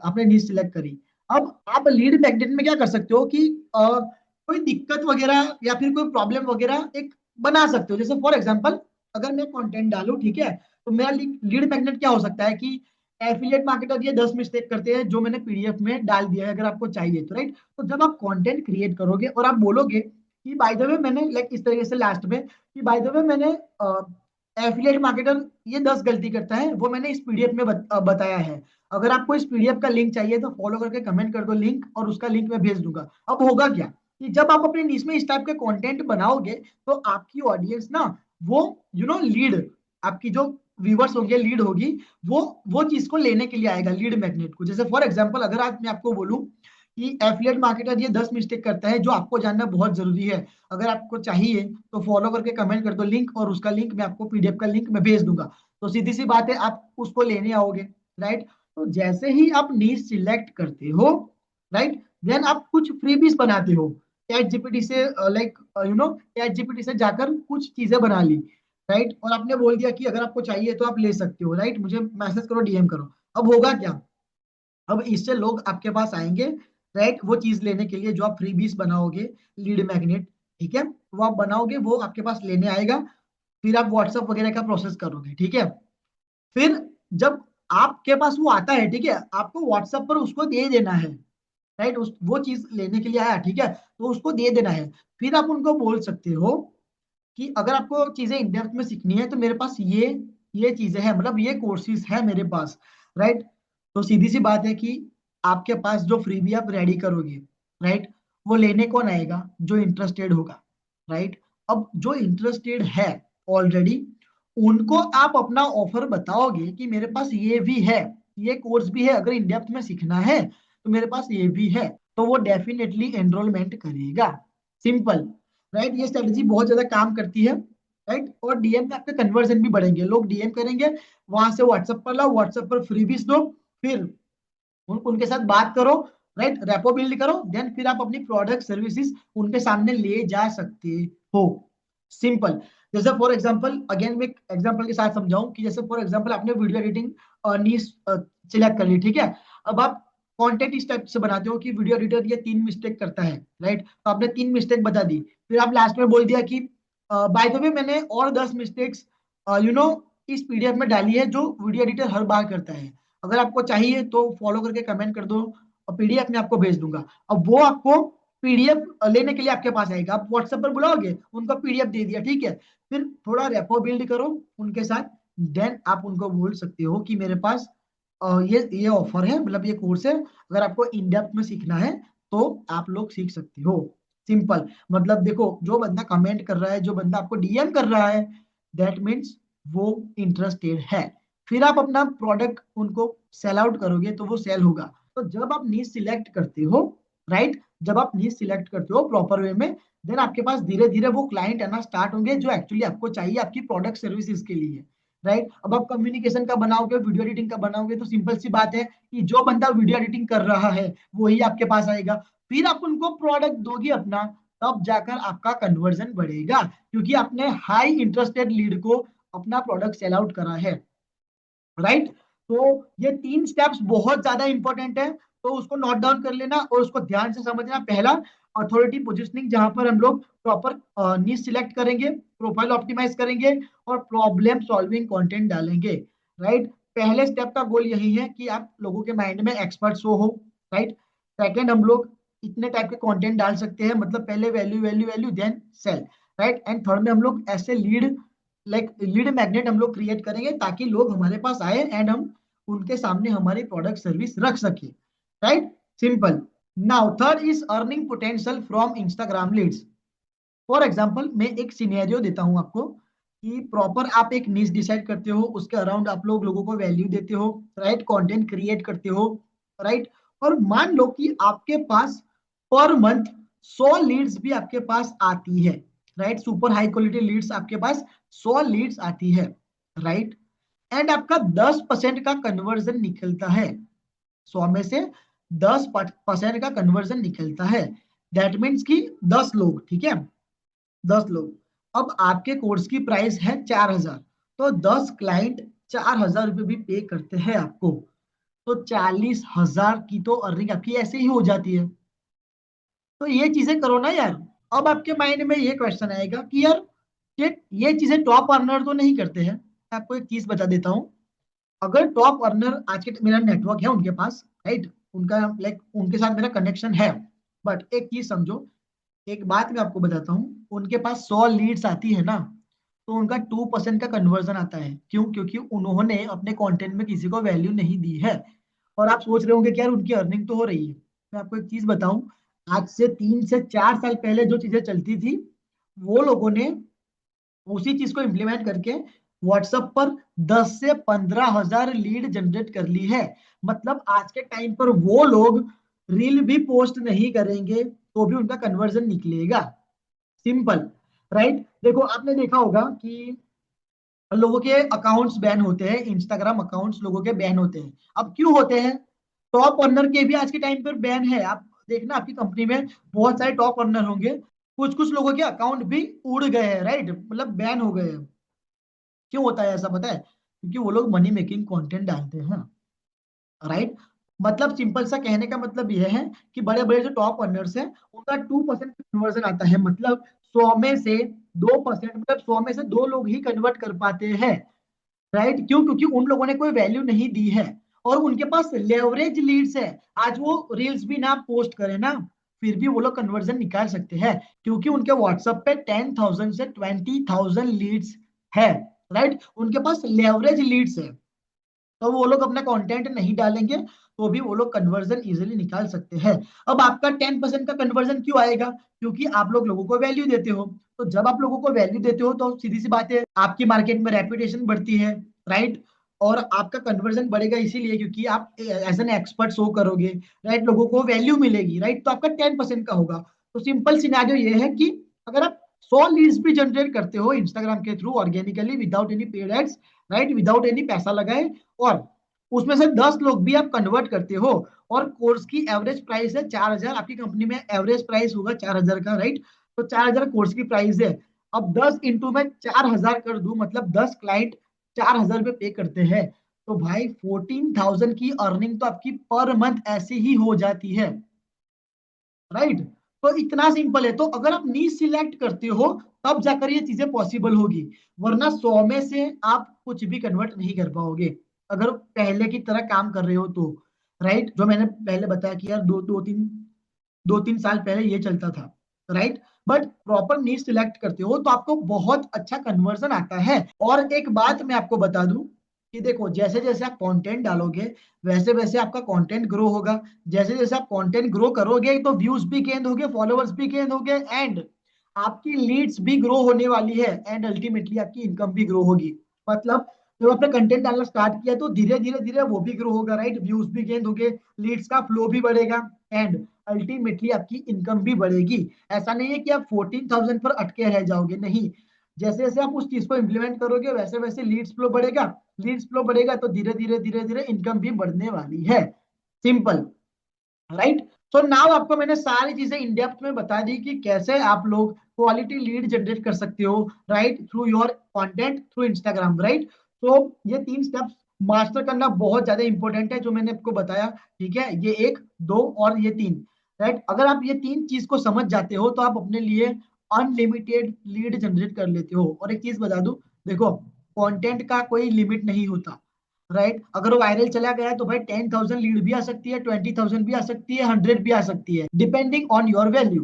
आपने नीश सिलेक्ट करी। अब आप लीड मैग्नेट में क्या कर सकते हो कि कोई दिक्कत वगैरह या फिर कोई प्रॉब्लम वगैरह एक बना सकते हो। जैसे फॉर एग्जाम्पल अगर मैं कंटेंट डालूं, ठीक है, तो मेरा लीड मैग्नेट क्या हो सकता है कि एफिलिएट मार्केटर ये 10 मिस्टेक करते हैं जो मैंने पीडीएफ में डाल दिया है, अगर आपको चाहिए तो, राइट। तो जब आप कंटेंट क्रिएट करोगे और आप बोलोगे कि बाय द वे मैंने लाइक इस तरीके से लास्ट में कि बाय द वे मैंने एफिलिएट मार्केटर ये 10 गलती करता है वो मैंने इस पीडीएफ में बताया है। अगर आपको इस पीडीएफ का लिंक चाहिए तो फॉलो करके कमेंट कर दो लिंक, और उसका लिंक मैं भेज दूंगा। अब होगा क्या कि जब आप अपने निश में इस टाइप के कंटेंट बनाओगे तो आपकी ऑडियंस ना वो लीड, आपकी जो व्यूवर्स होंगे, लीड होगी, वो चीज को लेने के लिए आएगा, लीड मैग्नेट को। जैसे फॉर एग्जांपल अगर आज मैं आपको बोलूं कि एफिलिएट मार्केटर ये 10 मिस्टेक करता है जो आपको जानना बहुत जरूरी है, अगर आपको चाहिए तो फॉलो करके कमेंट कर दो लिंक, और उसका लिंक मैं आपको पीडीएफ का लिंक मैं भेज दूंगा। तो सीधी सी बात है आप उसको लेने आओगे, राइट। तो जैसे ही आप नीश सिलेक्ट करते हो, राइट, देन आप कुछ फ्रीबीज बनाते हो चैट जीपीटी से, लाइक चैट जीपीटी से जाकर कुछ चीजें बना ली, राइट, और आपने बोल दिया कि अगर आपको चाहिए तो आप ले सकते हो, राइट, मुझे मैसेज करो, डीएम करो। अब होगा क्या, अब इससे लोग आपके पास आएंगे, राइट, वो चीज लेने के लिए जो आप फ्रीबीज बनाओगे, लीड मैग्नेट, ठीक है, वो आप बनाओगे, वो आपके पास लेने आएगा। फिर आप व्हाट्सएप वगैरह का प्रोसेस करोगे, ठीक है। फिर जब आपके पास वो आता है, ठीक है, आपको व्हाट्सएप पर उसको दे देना है, राइट, उस वो चीज लेने के लिए आया, ठीक है, तो उसको दे देना है। फिर आप उनको बोल सकते हो कि अगर आपको चीजें इन डेप्थ में सीखनी है तो मेरे पास ये चीजें हैं, मतलब ये कोर्सेज है मेरे पास, राइट। तो सीधी सी बात है कि आपके पास जो फ्रीबी आप रेडी करोगे, राइट, वो लेने कौन आएगा, जो इंटरेस्टेड होगा, राइट। अब जो इंटरेस्टेड है ऑलरेडी, उनको आप अपना ऑफर बताओगे कि मेरे पास ये भी है, ये कोर्स भी है, अगर इन डेप्थ में सीखना है तो मेरे पास ये भी है, तो वो डेफिनेटली एनरोलमेंट करेगा। Simple, right. ये स्ट्रेटेजी बहुत ज्यादा काम करती है, राइट। और डीएम में आपके कन्वर्जन भी बढ़ेंगे, लोग डीएम करेंगे, वहां से व्हाट्सएप पर लाओ, व्हाट्सएप पर फ्रीबीज दो, फिर उनके साथ बात करो, राइट, रेपो बिल्ड करो, देन फिर आप अपनी प्रोडक्ट सर्विसेज उनके सामने ले जा सकते हो। सिंपल। जैसे फॉर एग्जांपल अगेन मैं एग्जांपल के साथ समझाऊं कि जैसे फॉर एग्जांपल आपने वीडियो एडिटिंग नीश सिलेक्ट कर ली, ठीक है। अब आप कंटेंट इस टाइप से बनाते हो कि वीडियो एडिटर ये 3 मिस्टेक करता है, राइट, तो आपने 3 मिस्टेक बता दी, फिर आप लास्ट में बोल दिया कि बाय द वे मैंने और 10 मिस्टेक्स इस पीडीएफ में डाली है जो वीडियो एडिटर हर बार करता है, अगर आपको चाहिए तो फॉलो करके कमेंट कर दो, और पीडीएफ में आपको भेज दूंगा। अब वो आपको पीडीएफ लेने के लिए आपके पास आएगा, आप व्हाट्सएप पर बुलाओगे, उनको पीडीएफ दे दिया, ठीक है। फिर थोड़ा रेपो बिल्ड करो उनके साथ, देन आप उनको बोल सकते हो कि मेरे पास ये ऑफर है, मतलब ये कोर्स है, अगर आपको इन डेप्थ में सीखना है तो आप लोग सीख सकते हो। सिंपल। मतलब देखो जो बंदा कमेंट कर रहा है, जो बंदा आपको डीएम कर रहा है, दैट मीन्स वो इंटरेस्टेड है। फिर आप अपना प्रोडक्ट उनको सेल आउट करोगे तो वो सेल होगा। तो जब आप नीश सिलेक्ट करते हो, राइट, जब आप नीश सिलेक्ट करते हो प्रॉपर वे में, देन आपके पास धीरे धीरे वो क्लाइंट आना स्टार्ट होंगे जो एक्चुअली आपको चाहिए आपकी प्रोडक्ट सर्विसेज के लिए, राइट। अब आप कम्युनिकेशन का बनाओगे, वीडियो एडिटिंग का बनाओगे, तो सिंपल सी बात है कि जो बंदा वीडियो एडिटिंग कर रहा है वही आपके पास आएगा। फिर आप उनको प्रोडक्ट दोगे अपना, तब जाकर आपका कन्वर्जन बढ़ेगा, क्योंकि आपने हाई इंटरेस्टेड लीड को अपना प्रोडक्ट सेल आउट करा है, राइट। तो ये 3 स्टेप्स बहुत ज्यादा इंपॉर्टेंट है, तो उसको नोट डाउन कर लेना और उसको ध्यान से समझना। पहला, अथॉरिटी पोजिशनिंग, जहां पर हम लोग प्रॉपर नीश सिलेक्ट करेंगे, प्रोफाइल ऑप्टिमाइज करेंगे और प्रॉब्लम सॉल्विंग कंटेंट डालेंगे, राइट। पहले स्टेप का गोल यही है कि आप लोगों के माइंड में एक्सपर्ट शो हो, राइट। सेकंड, हम लोग इतने टाइप के कंटेंट डाल सकते हैं, मतलब पहले value value value then sell, right. And third में हम लोग ऐसे लीड मैग्नेट हम लोग क्रिएट करेंगे ताकि लोग हमारे पास आए एंड हम उनके सामने हमारी प्रोडक्ट सर्विस रख सके, right. Simple. Now third is earning potential from Instagram leads. For example, मैं एक सिनेरियो देता हूं आपको कि प्रॉपर आप एक निश डिसाइड करते हो, उसके अराउंड आप लोगों को वैल्यू देते हो, राइट, कंटेंट क्रिएट करते हो, राइट। और मान लो कि आपके पास पर मंथ 100 लीड्स भी आपके पास आती है, right. Super high quality Leeds आपके पास 100 लीड्स आती है, राइट। एंड आपका 10% का कन्वर्जन निकलता है, 100 में से 10% का कन्वर्जन निकलता है। दैट मीन्स कि 10 लोग, ठीक है, 10 लोग। अब आपके कोर्स की प्राइस है 4,000, तो 10 क्लाइंट 4,000 रुपये भी पे करते हैं आपको, तो 40,000 की तो अर्निंग आपकी ऐसे ही हो जाती है। तो ये चीजें करो ना यार। अब आपके माइंड में ये क्वेश्चन आएगा कि यार ये चीजें टॉप अर्नर तो नहीं करते हैं। मैं आपको एक चीज बता देता हूँ। अगर टॉप अर्नर आज के मेरा नेटवर्क है उनके पास, राइट, उनका लाइक उनके साथ मेरा कनेक्शन है, बट एक चीज समझो, एक बात मैं आपको बताता हूँ, उनके पास 100 लीड्स आती है ना, तो उनका 2% का कन्वर्जन आता है। क्यों? क्योंकि उन्होंने अपने कंटेंट में किसी को वैल्यू नहीं दी है। और आप सोच रहे होंगे कि यार उनकी अर्निंग तो हो रही है। मैं आपको एक चीज बताऊं, आज से 3 से 4 साल पहले जो चीजें चलती थी, वो लोगों ने उसी चीज को इम्प्लीमेंट करके व्हाट्सएप पर 10 से 15 हजार लीड जनरेट कर ली है। मतलब आज के टाइम पर वो लोग रील भी पोस्ट नहीं करेंगे तो भी उनका कन्वर्जन निकलेगा। Simple, right. देखो, आपने देखा होगा कि लोगों के अकाउंट्स बैन होते हैं, इंस्टाग्राम अकाउंट्स लोगों के बैन होते हैं। अब क्यों होते हैं? टॉप अर्नर के भी आज के टाइम पर बैन है। आप देखना, आपकी कंपनी में बहुत सारे टॉप अर्नर होंगे, कुछ कुछ लोगों के अकाउंट भी उड़ गए हैं, राइट, मतलब बैन हो गए हैं। क्यों होता है ऐसा पता है? क्योंकि वो लोग मनी मेकिंग कंटेंट डालते हैं, राइट। मतलब सिंपल सा कहने का मतलब यह है कि बड़े बड़े जो टॉप अर्नर्स हैं उनका 2% कन्वर्जन आता है, मतलब 100 में से 2%, मतलब 100 में से 2 लोग ही कन्वर्ट कर पाते हैं, राइट। क्यों? क्योंकि उन लोगों ने कोई वैल्यू नहीं दी है और उनके पास लेवरेज लीड्स है। आज वो रील्स भी ना पोस्ट करें ना, फिर भी वो लोग कन्वर्जन निकाल सकते हैं, क्योंकि उनके व्हाट्सएप पे 10,000 से 20,000 लीड्स है, राइट। उनके पास लेवरेज लीड्स है, तो वो लोग अपना कंटेंट नहीं डालेंगे तो भी वो लोग कन्वर्जन इजीली निकाल सकते हैं। अब आपका 10% का कन्वर्जन क्यों आएगा? क्योंकि आप लोगों को वैल्यू देते हो। तो जब आप लोगों को वैल्यू देते हो तो सीधी सी बात है, आपकी मार्केट में रेपुटेशन बढ़ती है, राइट। और आपका कन्वर्जन बढ़ेगा इसीलिए क्योंकि आप एज एन एक्सपर्ट शो करोगे, राइट, लोगों को वैल्यू मिलेगी, राइट। तो आपका 10% का होगा। तो सिंपल सिनेरियो ये है कि अगर आप 100 लीड्स भी जनरेट करते हो इंस्टाग्राम के through organically without any paid ads, right, without any पैसा लगाए, और उसमें से 10 लोग भी आप कन्वर्ट करते हो, और कोर्स की एवरेज प्राइस है 4,000, आपकी कंपनी में एवरेज प्राइस होगा 4,000 का, राइट। तो 4,000 कोर्स की प्राइस है। अब 10 इंटू में 4,000 कर दूं, मतलब 10 क्लाइंट 4,000 रुपये पे करते हैं, तो भाई 14,000 की अर्निंग तो आपकी पर मंथ ऐसे ही हो जाती है, राइट। तो इतना सिंपल है। तो अगर आप नीश सिलेक्ट करते हो तब जाकर ये चीजें पॉसिबल होगी, वरना 100 में से आप कुछ भी कन्वर्ट नहीं कर पाओगे अगर पहले की तरह काम कर रहे हो तो, राइट। जो मैंने पहले बताया कि यार दो तीन साल पहले ये चलता था, right. But proper niche select करते हो तो आपको बहुत अच्छा कन्वर्जन आता है। और एक बात मैं आपको बता दूं कि देखो, जैसे जैसे आप कंटेंट डालोगे वैसे वैसे आपका कंटेंट ग्रो होगा। जैसे जैसे आप कंटेंट ग्रो करोगे तो व्यूज भी गेन होंगे, फॉलोअर्स भी गेन होंगे, एंड आपकी लीड्स भी ग्रो होने वाली है, एंड अल्टीमेटली आपकी इनकम भी ग्रो होगी। मतलब जब आपने कंटेंट डालना स्टार्ट किया तो धीरे धीरे धीरे वो भी ग्रो होगा, राइट, व्यूज भी गेन होंगे, लीड्स का फ्लो भी बढ़ेगा, एंड अल्टीमेटली आपकी इनकम भी बढ़ेगी। ऐसा नहीं है कि आप 14,000 पर अटके रह जाओगे, नहीं। जैसे जैसे आप उस चीज को इंप्लीमेंट करोगे वैसे वैसे लीड्स फ्लो बढ़ेगा, लीड्स फ्लो बढ़ेगा तो धीरे धीरे धीरे धीरे इनकम भी बढ़ने वाली है। Simple, right. सो नाउ आपको मैंने सारी चीजें इन डेप्थ में बता दी कि कैसे आप लोग क्वालिटी लीड जनरेट कर सकते हो, right, through your content through Instagram, right. तो ये 3 स्टेप्स मास्टर करना बहुत ज्यादा इंपॉर्टेंट है जो मैंने आपको बताया, ठीक है। ये 1, 2 और ये 3, राइट। अगर आप ये 3 चीज को समझ जाते हो तो आप अपने लिए अनलिमिटेड लीड जनरेट कर लेते हो। और एक चीज बता दूं, देखो, कंटेंट का कोई लिमिट नहीं होता। राइट। अगर वो वायरल चला गया है तो भाई 10,000 लीड भी आ सकती है, 20,000 भी आ सकती है, 100 भी आ सकती है, depending on your value.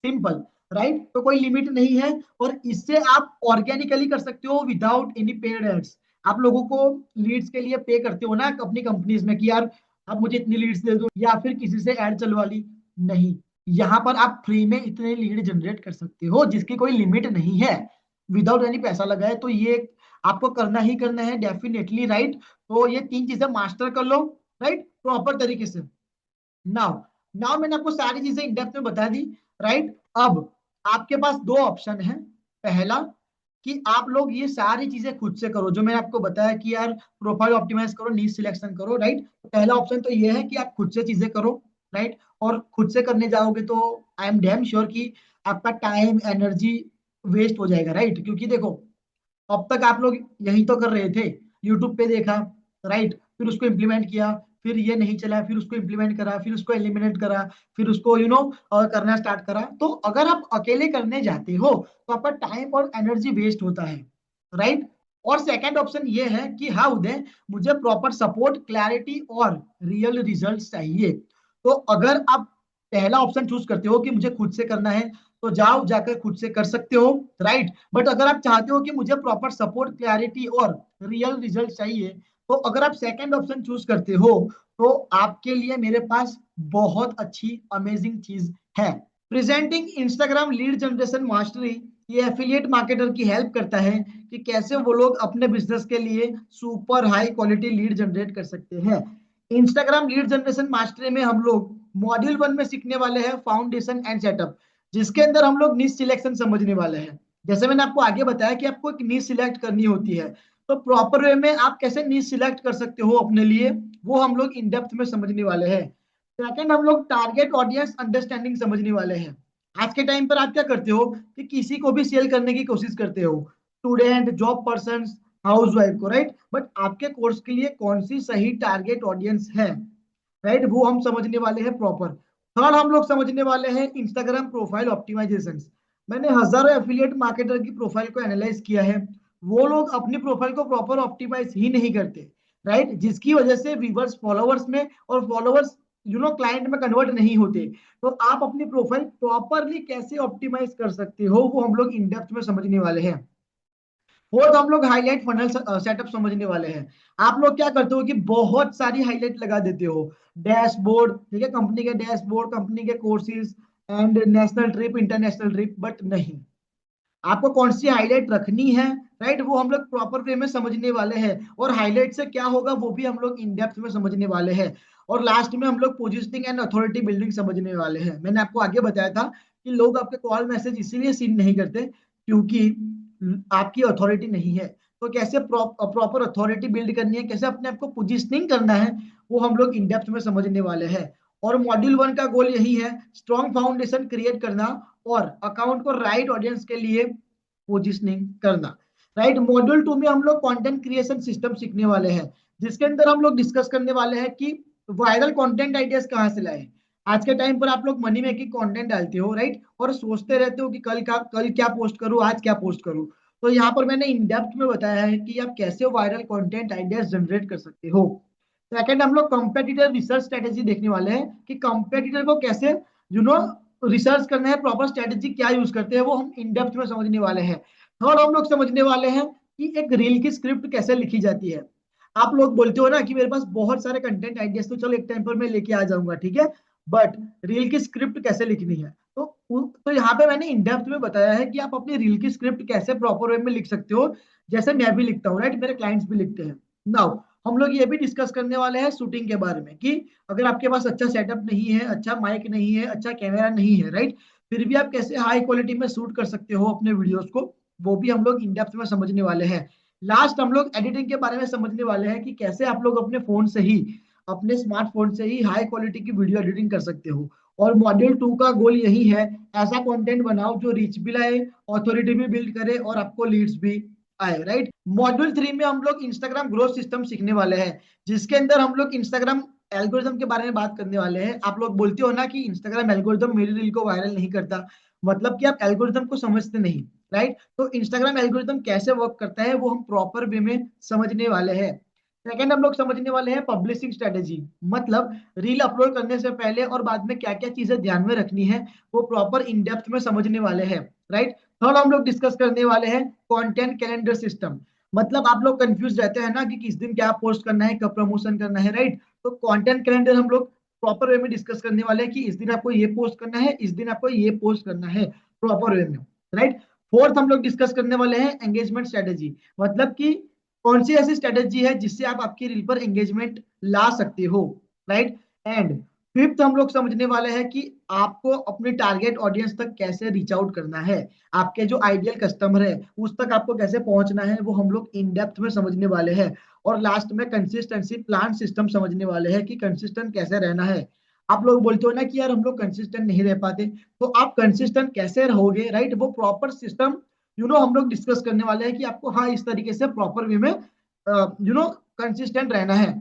Simple. Right. तो कोई लिमिट नहीं है। और इससे आप ऑर्गेनिकली कर सकते हो विदाउट एनी पेड एड्स। आप लोगों को लीड्स के लिए पे करते हो ना अपनी कंपनीज में कि यार आप मुझे इतनी लीड्स दे दो या फिर किसी से ऐड चलवा ली। नहीं, यहाँ पर आप फ्री में इतने लीड जनरेट कर सकते हो जिसकी कोई लिमिट नहीं है, विदाउट एनी पैसा लगाए। तो ये आपको करना ही करना है डेफिनेटली। राइट। तो ये तीन चीजें मास्टर कर लो, राइट, प्रॉपर तरीके से। नाउ नाउ मैंने आपको सारी चीजें इन डेप्थ में बता दी। राइट। अब आपके पास दो ऑप्शन है। पहला कि आप लोग ये सारी चीजें खुद से करो जो मैंने आपको बताया कि यार प्रोफाइल ऑप्टिमाइज करो, नीश सिलेक्शन करो। राइट। पहला ऑप्शन तो ये है कि आप खुद से चीजें करो। राइट। और खुद से करने जाओगे तो आई एम डैम श्योर कि आपका टाइम एनर्जी वेस्ट हो जाएगा। राइट। क्योंकि देखो अब तक आप लोग यही तो कर रहे थे, यूट्यूब पे देखा, राइट, फिर उसको इम्प्लीमेंट किया, फिर ये नहीं चला, फिर उसको इम्प्लीमेंट करा, फिर उसको एलिमिनेट करा, फिर उसको करना स्टार्ट करा। तो अगर आप अकेले करने जाते हो तो आपका टाइम और एनर्जी वेस्ट होता है। राइट। और सेकंड ऑप्शन ये है कि हाँ उदय, मुझे प्रॉपर सपोर्ट, क्लैरिटी और रियल रिजल्ट चाहिए। तो अगर आप पहला ऑप्शन चूज करते हो कि मुझे खुद से करना है तो जाओ जाकर खुद से कर सकते हो। राइट। बट अगर आप चाहते हो कि मुझे प्रॉपर सपोर्ट, क्लैरिटी और रियल रिजल्ट चाहिए, तो अगर आप सेकंड ऑप्शन चूज करते हो तो आपके लिए मेरे पास बहुत अच्छी अमेजिंग चीज है। Presenting Instagram lead generation mastery. ये एफिलिएट मार्केटर की हेल्प करता है कि कैसे वो लोग अपने बिजनेस के लिए super high quality lead generate कर सकते हैं। इंस्टाग्राम लीड जनरेशन मास्टरी में हम लोग मॉड्यूल 1 में सीखने वाले हैं फाउंडेशन एंड सेटअप, जिसके अंदर हम लोग नीश सिलेक्शन समझने वाले हैं। जैसे मैंने आपको आगे बताया कि आपको एक नीश सिलेक्ट करनी होती है, तो प्रॉपर वे में आप कैसे नीश सिलेक्ट कर सकते हो अपने लिए, वो हम लोग इन डेप्थ में समझने वाले हैं। सेकंड, हम लोग टारगेट ऑडियंस अंडरस्टैंडिंग समझने वाले हैं। आज के टाइम पर आप क्या करते हो कि किसी को भी सेल करने की कोशिश करते हो, student, job person, house wife को। राइट। बट आपके कोर्स के लिए कौन सी सही टारगेट ऑडियंस है, राइट, वो हम समझने वाले हैं प्रॉपर। थर्ड, हम लोग समझने वाले हैं इंस्टाग्राम प्रोफाइल ऑप्टिमाइजेशन। मैंने हजारों एफिलिएट मार्केटर की प्रोफाइल को एनालाइज किया है। वो लोग अपनी प्रोफाइल को प्रॉपर ऑप्टिमाइज ही नहीं करते। राइट। जिसकी वजह से व्यूवर्स फॉलोवर्स में और फॉलोवर्स क्लाइंट में कन्वर्ट नहीं होते। तो आप अपनी प्रोफाइल प्रॉपरली कैसे ऑप्टिमाइज कर सकते हो वो हम लोग इन डेप्थ में समझने वाले हैं। फोर्थ, हम लोग हाईलाइट फनल सेटअप समझने वाले हैं। आप लोग क्या करते हो कि बहुत सारी हाईलाइट लगा देते हो, डैशबोर्ड, ठीक है, कंपनी के डैशबोर्ड, कंपनी के courses and national trip, international trip, but नहीं, आपको कौन सी हाईलाइट रखनी है, राइट, वो हम लोग प्रॉपर वे में समझने वाले हैं। और हाईलाइट से क्या होगा वो भी हम लोग इन डेप्थ में समझने वाले हैं। और लास्ट में हम लोग पोजिशनिंग एंड अथॉरिटी बिल्डिंग समझने वाले हैं। मैंने आपको आगे बताया था कि लोग आपके कॉल मैसेज इसीलिए सीन नहीं करते क्योंकि आपकी अथॉरिटी नहीं है। तो कैसे प्रॉपर अथॉरिटी बिल्ड करनी है, कैसे अपने आप को पोजिशनिंग करना है, वो हम लोग इन डेप्थ में समझने वाले हैं। और मॉड्यूल 1 का गोल यही है, स्ट्रॉन्ग फाउंडेशन क्रिएट करना और अकाउंट को राइट ऑडियंस के लिए पोजिशनिंग करना। राइट। मॉड्यूल 2 में हम लोग कंटेंट क्रिएशन सिस्टम सीखने वाले हैं, जिसके अंदर हम लोग डिस्कस करने वाले हैं कि वायरल कंटेंट आइडियाज कहाँ से लाए। आज के टाइम पर आप लोग मनी मेकिंग कंटेंट डालते हो, राइट, और सोचते रहते हो कि कल क्या पोस्ट करूं, आज क्या पोस्ट करूं। तो यहाँ पर मैंने इन डेप्थ में बताया है कि आप कैसे वायरल कंटेंट आइडियाज जनरेट कर सकते हो। सेकंड, हम लोग कंपेटिटर रिसर्च स्ट्रेटेजी देखने वाले हैं कि कंपेटिटर को कैसे यू नो रिसर्च करना है, प्रॉपर स्ट्रेटेजी क्या यूज करते हैं, वो हम इन डेप्थ में समझने वाले हैं। थर्ड, हम लोग समझने वाले हैं कि एक रील की स्क्रिप्ट कैसे लिखी जाती है। आप लोग बोलते हो ना कि मेरे पास बहुत सारे कंटेंट आइडियाज, तो चलो एक टाइम पर मैं लेके आ जाऊंगा, ठीक है, बट रील की स्क्रिप्ट कैसे लिखनी है, तो यहाँ पे मैंने इन डेप्थ में बताया है कि आप अपनी रील की स्क्रिप्ट कैसे प्रॉपर वे में लिख सकते हो, जैसे मैं भी लिखता हूँ, राइट, मेरे क्लाइंट्स भी लिखते हैं। नाउ हम लोग ये भी डिस्कस करने वाले हैं शूटिंग के बारे में कि अगर आपके पास अच्छा सेटअप नहीं है, अच्छा माइक नहीं है, अच्छा कैमरा नहीं है, राइट, फिर भी आप कैसे हाई क्वालिटी में शूट कर सकते हो अपने वीडियोस को, वो भी हम लोग इन डेप्थ में समझने वाले हैं। लास्ट, हम लोग एडिटिंग के बारे में समझने वाले हैं कि कैसे आप लोग अपने फोन से ही, अपने स्मार्टफोन से ही हाई क्वालिटी की वीडियो एडिटिंग कर सकते हो। और मॉड्यूल 2 का गोल यही है, ऐसा कंटेंट बनाओ जो रीच भी लाए, ऑथोरिटी भी बिल्ड करे और आपको लीड्स भी आए। राइट। मॉड्यूल 3 में हम लोग इंस्टाग्राम ग्रोथ सिस्टम सीखने वाले हैं, जिसके अंदर हम लोग इंस्टाग्राम एल्गोरिथम के बारे में बात करने वाले हैं। आप लोग बोलते हो ना कि इंस्टाग्राम एल्गोरिथम मेरी रील को वायरल नहीं करता, मतलब कि आप एल्गोरिथम को समझते नहीं। राइट। तो इंस्टाग्राम एल्गोरिथम कैसे वर्क करता है वो हम प्रॉपर वे में समझने वाले हैं। सेकंड हम लोग समझने वाले हैं पब्लिशिंग स्ट्रेटेजी, मतलब रील अपलोड करने से पहले और बाद में क्या क्या चीजें ध्यान में रखनी है वो प्रॉपर इन डेप्थ में समझने वाले हैं, राइट। थर्ड हम लोग डिस्कस करने वाले हैं कंटेंट कैलेंडर सिस्टम, मतलब आप लोग कंफ्यूज रहते हैं ना कि किस दिन क्या पोस्ट करना है, कब प्रमोशन करना है, राइट। तो कंटेंट कैलेंडर हम लोग प्रॉपर वे में डिस्कस करने वाले हैं कि इस दिन आपको ये पोस्ट करना है, इस दिन आपको ये पोस्ट करना है, प्रॉपर वे में, राइट। फोर्थ हम लोग डिस्कस करने वाले हैं एंगेजमेंट स्ट्रेटेजी, मतलब कि कौन सी ऐसी स्ट्रेटेजी है जिससे आप आपकी रील पर एंगेजमेंट ला सकते हो, राइट। एंड फिफ्थ हम लोग समझने वाले हैं कि आपको अपने टारगेट ऑडियंस तक कैसे रीच आउट करना है, आपके जो आइडियल कस्टमर है उस तक आपको कैसे पहुंचना है वो हम लोग इन डेप्थ में समझने वाले हैं। और लास्ट में कंसिस्टेंसी प्लान सिस्टम समझने वाले हैं कि कंसिस्टेंट कैसे रहना है। आप लोग बोलते हो ना कि यार हम लोग कंसिस्टेंट नहीं रह पाते, तो आप कंसिस्टेंट कैसे रहोगे, राइट, वो प्रॉपर सिस्टम हम लोग डिस्कस करने वाले हैं कि आपको हाँ इस तरीके से प्रॉपर वे में कंसिस्टेंट रहना है।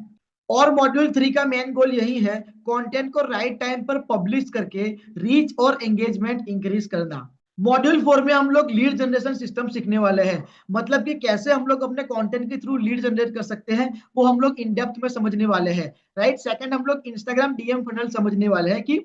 और मॉड्यूल 3 का मेन गोल यही है, कंटेंट को राइट टाइम पर पब्लिश करके रीच और एंगेजमेंट इंक्रीज करना। मॉड्यूल 4 में हम लोग लीड जनरेशन सिस्टम सीखने वाले हैं, मतलब कि कैसे हम लोग अपने कंटेंट के थ्रू लीड जनरेट कर सकते हैं वो हम लोग इन डेप्थ में समझने वाले हैं, राइट। सेकंड हम लोग इंस्टाग्राम डीएम फनल समझने वाले हैं कि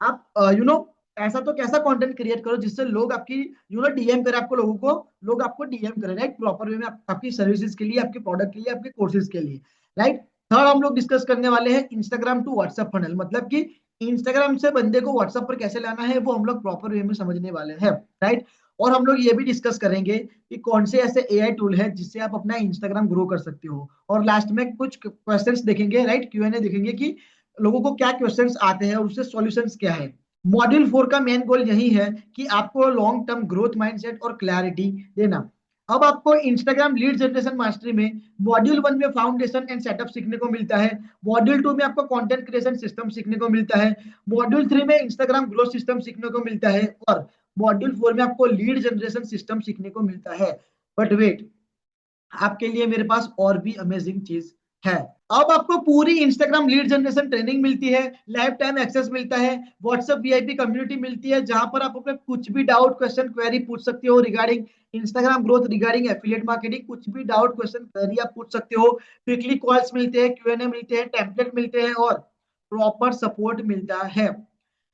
आप ऐसा तो कैसा कंटेंट क्रिएट करो जिससे लोग आपकी डीएम करे, आपको लोगों को लोग आपको डीएम करे, राइट, प्रॉपर वे में आपकी सर्विसेज के लिए, आपके प्रोडक्ट के लिए, आपके कोर्सेज के लिए, राइट। थर्ड हम लोग डिस्कस करने वाले हैं इंस्टाग्राम टू व्हाट्सएप फनल, मतलब कि इंस्टाग्राम से बंदे को व्हाट्सएप पर कैसे लाना है वो हम लोग प्रॉपर वे में समझने वाले हैं, राइट। और हम लोग ये भी डिस्कस करेंगे कि कौन से ऐसे एआई टूल है जिससे आप अपना इंस्टाग्राम ग्रो कर सकते हो। और लास्ट में कुछ क्वेश्चंस देखेंगे, राइट, क्यूएनए देखेंगे कि लोगों को क्या क्वेश्चंस आते हैं और उससे सॉल्यूशंस क्या है। मॉड्यूल 4 का मेन गोल यही है कि आपको लॉन्ग टर्म ग्रोथ माइंडसेट और क्लैरिटी देना। अब आपको इंस्टाग्राम लीड जनरेशन मास्टरी में मॉड्यूल 1 में फाउंडेशन एंड सेटअप सीखने को मिलता है, मॉड्यूल 2 में आपको कंटेंट क्रिएशन सिस्टम सीखने को मिलता है, मॉड्यूल 3 में इंस्टाग्राम ग्रोथ सिस्टम सीखने को मिलता है, और मॉड्यूल 4 में आपको लीड जनरेशन सिस्टम सीखने को मिलता है। बट वेट, आपके लिए मेरे पास और भी अमेजिंग चीज है। अब आपको पूरी इंस्टाग्राम लीड जनरेशन ट्रेनिंग मिलती है, लाइफ टाइम एक्सेस मिलता है, व्हाट्सएप वीआईपी कम्युनिटी मिलती है जहां पर आप अपने कुछ भी डाउट क्वेश्चन क्वेरी पूछ सकते हो regarding Instagram growth, regarding affiliate marketing, कुछ भी डाउट क्वेश्चन क्वेरी आप पूछ सकते हो। वीकली कॉल्स मिलते हैं, क्यूएनए मिलते हैं, टेम्पलेट मिलते हैं और प्रॉपर सपोर्ट मिलता है।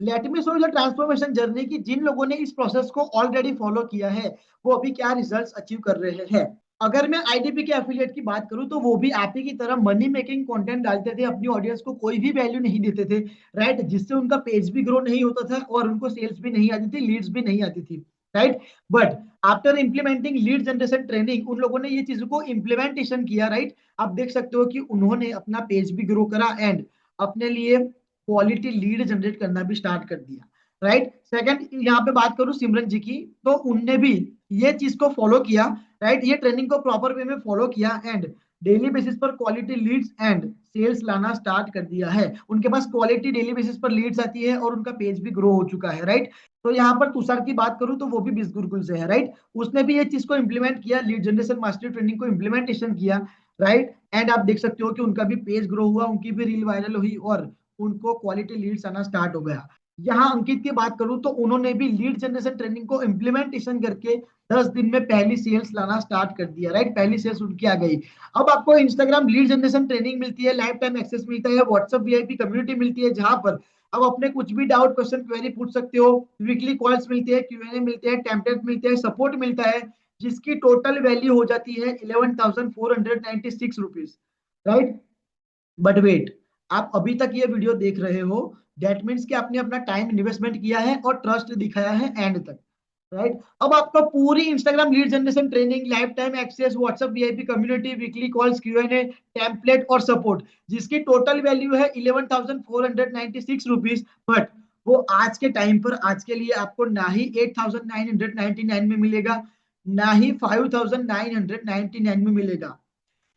Let me show the transformation journey की जिन लोगों ने इस प्रोसेस को ऑलरेडी फॉलो किया है वो अभी क्या रिजल्ट्स अचीव कर रहे हैं। अगर मैं आईडीपी के एफिलिएट की बात करूं तो वो भी आप ही की तरह मनी मेकिंग कंटेंट डालते थे, अपनी ऑडियंस को कोई भी वैल्यू नहीं देते थे, राइट, जिससे उनका पेज भी ग्रो नहीं होता था और उनको सेल्स भी नहीं आती थी, लीड्स भी नहीं आती थी, right. But after implementing lead generation training उन लोगों ने ये चीजों को इम्प्लीमेंटेशन किया, राइट। आप देख सकते हो कि उन्होंने अपना पेज भी ग्रो करा एंड अपने लिए क्वालिटी लीड जनरेट करना भी स्टार्ट कर दिया, राइट। सेकंड यहाँ पे बात करूं सिमरन जी की, तो उनने भी ये चीज को फॉलो किया, राइट, ये ट्रेनिंग को प्रॉपर वे में फॉलो किया एंड डेली बेसिस पर क्वालिटी लीड्स एंड सेल्स लाना स्टार्ट कर दिया है। उनके पास क्वालिटी डेली बेसिस पर लीड्स आती है और उनका पेज भी ग्रो हो चुका है, राइट। तो यहाँ पर तुषार की बात करूं तो वो भी बिस गुरुकुल से है, राइट। उसने भी ये चीज को इंप्लीमेंट किया, लीड जनरेशन मास्टरी ट्रेनिंग को इंप्लीमेंटेशन किया, राइट। एंड आप देख सकते हो कि उनका भी पेज ग्रो हुआ, उनकी भी रील वायरल हुई और उनको क्वालिटी लीड्स आना स्टार्ट हो गया। यहाँ अंकित की बात करूं तो उन्होंने भी लीड जनरेशन ट्रेनिंग को इम्प्लीमेंटेशन करके 10 दिन में पहली सेल्स लाना स्टार्ट कर दिया, राइट, पहली सेल्स उनकी आ गई। अब आपको इंस्टाग्राम लीड जनरेशन ट्रेनिंग मिलती है, लाइफ टाइम एक्सेस मिलता है, व्हाट्सएप वीआईपी कम्युनिटी मिलती है जहां पर अब अपने कुछ भी डाउट क्वेश्चन क्वेरी पूछ सकते हो, वीकली कॉल्स मिलते हैं, क्यूएनए मिलते हैं, टेम्पलेट मिलते हैं, सपोर्ट मिलता है, जिसकी टोटल वैल्यू हो जाती है 11,496 रुपीज, राइट। बट वेट, आप अभी तक ये वीडियो देख रहे हो, दैट मीन्स कि आपने अपना टाइम इन्वेस्टमेंट किया है और ट्रस्ट दिखाया है एंड तक, राइट। अब आपका पूरी Instagram lead generation training, lifetime access, WhatsApp VIP community, weekly calls, Q and A, template और सपोर्ट, जिसकी टोटल वैल्यू है 11,496 रुपीज। बट वो आज के टाइम पर आज के लिए आपको ना ही 8,999 में मिलेगा, ना ही 5,999 में मिलेगा।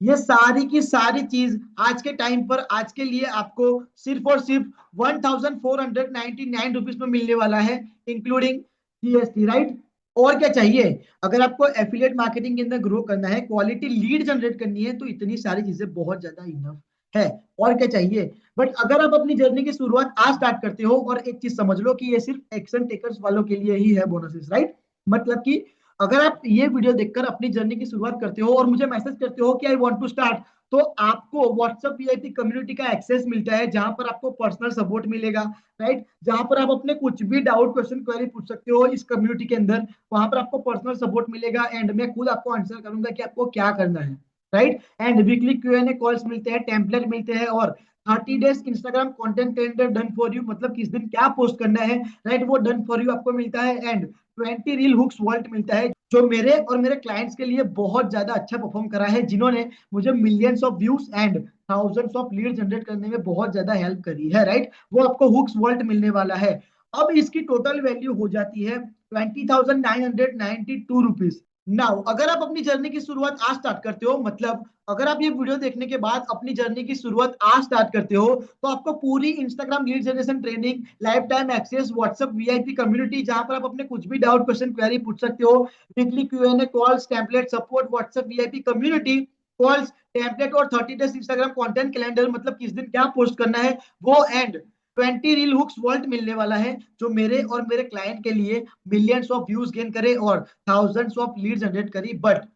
ये सारी की सारी चीज आज के टाइम पर आज के लिए आपको सिर्फ और सिर्फ 1,499 रुपीज में मिलने वाला है, इंक्लूडिंग जीएसटी, राइट। और क्या चाहिए? अगर आपको एफिलिएट मार्केटिंग के अंदर ग्रो करना है, क्वालिटी लीड जनरेट करनी है, तो इतनी सारी चीजें बहुत ज्यादा इनफ है। और क्या चाहिए? बट अगर आप अपनी जर्नी की शुरुआत आज स्टार्ट करते हो, और एक चीज समझ लो कि ये सिर्फ एक्शन टेकर्स वालों के लिए ही है बोनसेस, राइट। मतलब कि अगर आप ये वीडियो देखकर अपनी जर्नी की शुरुआत करते हो और मुझे मैसेज करते हो कि आई वांट टू स्टार्ट, तो आपको व्हाट्सएप वीआईपी कम्युनिटी का एक्सेस मिलता है, जहां पर आपको पर्सनल सपोर्ट मिलेगा, राइट, जहां पर आप अपने कुछ भी डाउट क्वेश्चन क्वेरी पूछ सकते हो इस कम्युनिटी के अंदर। वहां पर आपको पर्सनल सपोर्ट मिलेगा एंड मैं खुद आपको आंसर करूंगा कि आपको क्या करना है, right. And weekly Q&A calls मिलते हैं, टेम्पलेट मिलते हैं, और 30 days Instagram content calendar done for you, मतलब किस दिन क्या पोस्ट करना है, राइट, वो डन फॉर यू आपको मिलता है। एंड 20 रील हुक्स वॉल्ट मिलता है, जो मेरे और मेरे क्लाइंट्स के लिए बहुत ज्यादा अच्छा परफॉर्म करा है, जिन्होंने मुझे millions of views and thousands of lead generate करने में बहुत ज्यादा हेल्प करी है, राइट। वो आपको हुक्स वॉल्ट मिलने वाला है। अब इसकी टोटल वैल्यू हो जाती है 20,992 रुपीज। नाउ अगर आप अपनी जर्नी की शुरुआत आज स्टार्ट करते हो, मतलब अगर आप ये वीडियो देखने के बाद अपनी जर्नी की शुरुआत आज स्टार्ट करते हो, तो आपको पूरी Instagram lead generation training, lifetime access, WhatsApp VIP community जहां पर आप अपने कुछ भी डाउट क्वेश्चन क्वेरी पूछ सकते हो, weekly Q&A calls, template support, WhatsApp VIP community calls, template और 30 डेज इंस्टाग्राम कंटेंट कैलेंडर, मतलब किस दिन क्या पोस्ट करना है वो, एंड 20 रील हुक्स वॉल्ट मिलने वाला है, जो मेरे और मेरे क्लाइंट के लिए मिलियंस ऑफ व्यूज गेन करे और थाउजेंड्स ऑफ लीड जनरेट करी। बट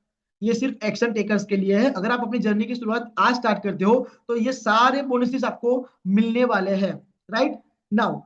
ये सिर्फ एक्शन टेकर्स के लिए है। अगर आप अपनी जर्नी की शुरुआत आज स्टार्ट करते हो, तो ये सारे बोनसेस आपको मिलने वाले हैं, राइट। नाउ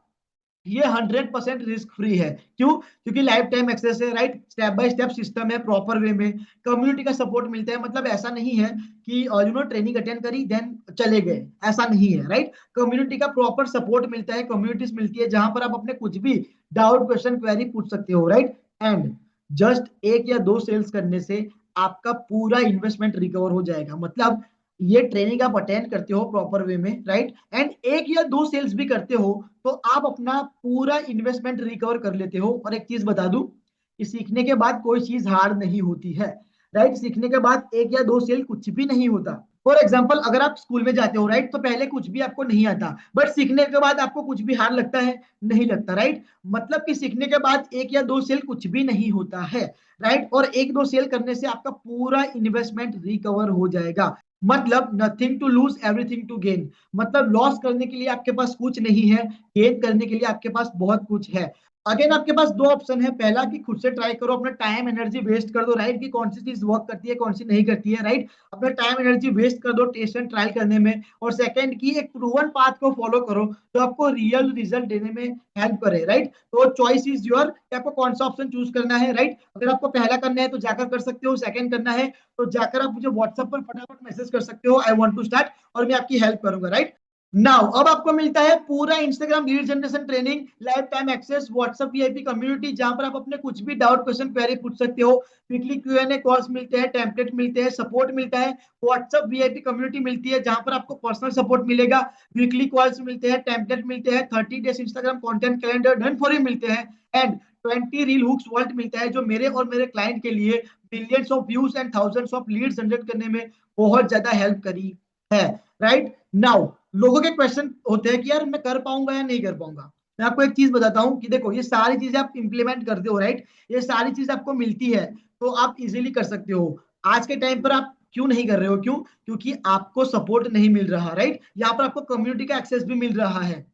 ये 100% रिस्क फ्री है। क्यों? क्योंकि लाइफ टाइम एक्सेस है, right, step by step system है, प्रॉपर वे में कम्युनिटी का सपोर्ट मिलता है। मतलब ऐसा नहीं है कि ट्रेनिंग अटेंड करी देन चले गए, ऐसा नहीं है, राइट। कम्युनिटी का प्रॉपर सपोर्ट मिलता है, कम्युनिटीज मिलती है जहां पर आप अपने कुछ भी डाउट क्वेश्चन क्वेरी पूछ सकते हो, राइट। एंड जस्ट एक या दो सेल्स करने से आपका पूरा इन्वेस्टमेंट रिकवर हो जाएगा। मतलब ये ट्रेनिंग आप अटेंड करते हो प्रॉपर वे में, राइट, एंड एक या दो सेल्स भी करते हो, तो आप अपना पूरा इन्वेस्टमेंट रिकवर कर लेते हो। और एक चीज बता दूं कि सीखने के बाद कोई चीज हार्ड नहीं होती है, राइट। सीखने के बाद एक या दो सेल कुछ भी नहीं होता। फॉर एग्जाम्पल, अगर आप स्कूल में जाते हो, राइट, तो पहले कुछ भी आपको नहीं आता, बट सीखने के बाद आपको कुछ भी हार्ड लगता है? नहीं लगता, राइट। मतलब कि सीखने के बाद एक या दो सेल कुछ भी नहीं होता है, राइट। और एक दो सेल करने से आपका पूरा इन्वेस्टमेंट रिकवर हो जाएगा। मतलब nothing to lose everything to gain, मतलब लॉस करने के लिए आपके पास कुछ नहीं है, गेन करने के लिए आपके पास बहुत कुछ है। अगेन आपके पास दो ऑप्शन है, पहला कि खुद से ट्राई करो, अपना टाइम एनर्जी वेस्ट कर दो, राइट, कि कौन सी चीज वर्क करती है कौन सी नहीं करती है, राइट, अपना टाइम एनर्जी वेस्ट कर दो टेस्ट एंड ट्रायल करने में। और सेकंड की एक प्रूवन पाथ को फॉलो करो जो आपको रियल रिजल्ट देने में हेल्प करे, राइट। तो चॉइस इज योर कि आपको कौन सा ऑप्शन चूज करना है, राइट। अगर आपको पहला करना है तो जाकर कर सकते हो, सेकंड करना है तो जाकर आप मुझे व्हाट्सएप पर फटाफट मैसेज कर सकते हो, आई वांट टू स्टार्ट, और मैं आपकी हेल्प करूंगा, राइट। नाउ अब आपको मिलता है पूरा Instagram lead generation training, lifetime access, WhatsApp VIP community जहां पर आप अपने कुछ भी डाउट क्वेश्चन क्वेरी पूछ सकते हो, वीकली क्यूएनए कॉल्स मिलते हैं, टेम्पलेट मिलते हैं, सपोर्ट मिलता है, व्हाट्सएप वीआईपी कम्युनिटी मिलती है जहां पर आपको पर्सनल सपोर्ट मिलेगा, वीकली कॉल्स मिलते हैं, टेम्पलेट मिलते हैं, 30 days Instagram content calendar done for you मिलते हैं, एंड 20 रील हुक्स वॉल्ट मिलता है, जो मेरे और मेरे क्लाइंट के लिए millions of views and thousands of lead generate करने में बहुत ज्यादा हेल्प करी है, राइट। नाउ लोगों के क्वेश्चन होते हैं कि यार मैं कर पाऊंगा या नहीं कर पाऊंगा। मैं आपको एक चीज बताता हूँ कि देखो, ये सारी चीजें आप इंप्लीमेंट करते हो, राइट, ये सारी चीज आपको मिलती है तो आप इजीली कर सकते हो। आज के टाइम पर आप क्यों नहीं कर रहे हो? क्यों? क्योंकि आपको सपोर्ट नहीं मिल रहा, राइट। यहाँ पर आपको कम्युनिटी का एक्सेस भी मिल रहा है,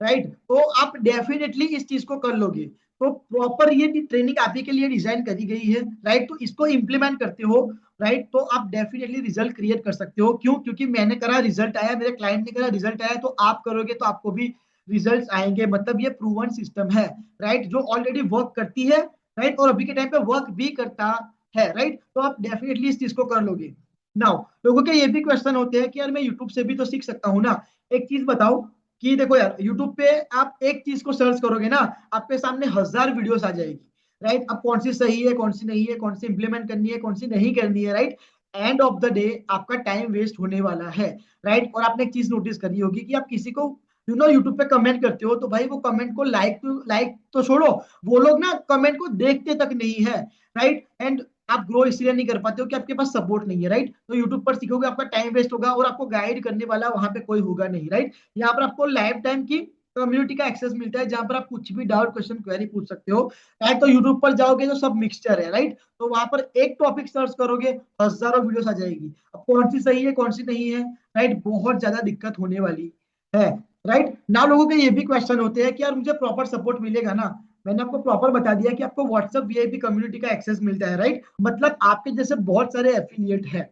राइट। तो आप डेफिनेटली इस चीज को कर लोगे। तो प्रॉपर ये ट्रेनिंग आप ही के लिए डिजाइन करी गई है, राइट। तो इसको इंप्लीमेंट करते हो, राइट, तो आप डेफिनेटली रिजल्ट क्रिएट कर सकते हो। क्यों? क्योंकि मैंने करा, रिजल्ट आया, मेरे क्लाइंट ने करा, रिजल्ट आया, तो आप करोगे तो आपको भी रिजल्ट आएंगे। मतलब ये प्रूवन सिस्टम है, राइट, जो ऑलरेडी वर्क करती है, राइट, और अभी के टाइम पे वर्क भी करता है, राइट। तो आप डेफिनेटली इस चीज को कर लोगे। नाउ लोगों के ये भी क्वेश्चन होते हैं कि यार मैं यूट्यूब से भी तो सीख सकता हूँ ना। एक चीज बताओ कि देखो यार, यूट्यूब पे आप एक चीज को सर्च करोगे ना, आपके सामने 1000 वीडियोस आ जाएगी, राइट। अब कौन सी सही है, कौन सी नहीं है, कौन सी इंप्लीमेंट करनी है, कौन सी नहीं करनी है, right. End of the day आपका टाइम वेस्ट होने वाला है, राइट। और आपने एक चीज नोटिस करी होगी कि आप किसी को यूट्यूब पे कमेंट करते हो, तो भाई वो कमेंट को लाइक तो छोड़ो, वो लोग ना कमेंट को देखते तक नहीं है, राइट। एंड आप ग्रो इसलिए नहीं कर पाते हो कि आपके पास सपोर्ट नहीं है, राइट। तो यूट्यूब पर सीखोगे, आपका टाइम वेस्ट होगा और आपको गाइड करने वाला वहां पे कोई होगा नहीं, राइट। यहाँ पर आपको लाइफ टाइम की कम्युनिटी का एक्सेस मिलता है जहां पर आप कुछ भी डाउट क्वेश्चन क्वेरी पूछ सकते हो, राइट। तो यूट्यूब पर जाओगे तो सब मिक्सचर है, राइट। तो वहां पर एक टॉपिक सर्च करोगे, हजारों वीडियोस आ जाएगी। अब कौन सी सही है कौन सी नहीं है, राइट, बहुत ज्यादा दिक्कत होने वाली है, राइट। ना लोगों के ये भी क्वेश्चन होते हैं कि यार मुझे प्रॉपर सपोर्ट मिलेगा ना। मैंने आपको प्रॉपर बता दिया कि आपको व्हाट्सएप वीआईपी कम्युनिटी का एक्सेस मिलता है, राइट। मतलब आपके जैसे बहुत सारे एफिलिएट है,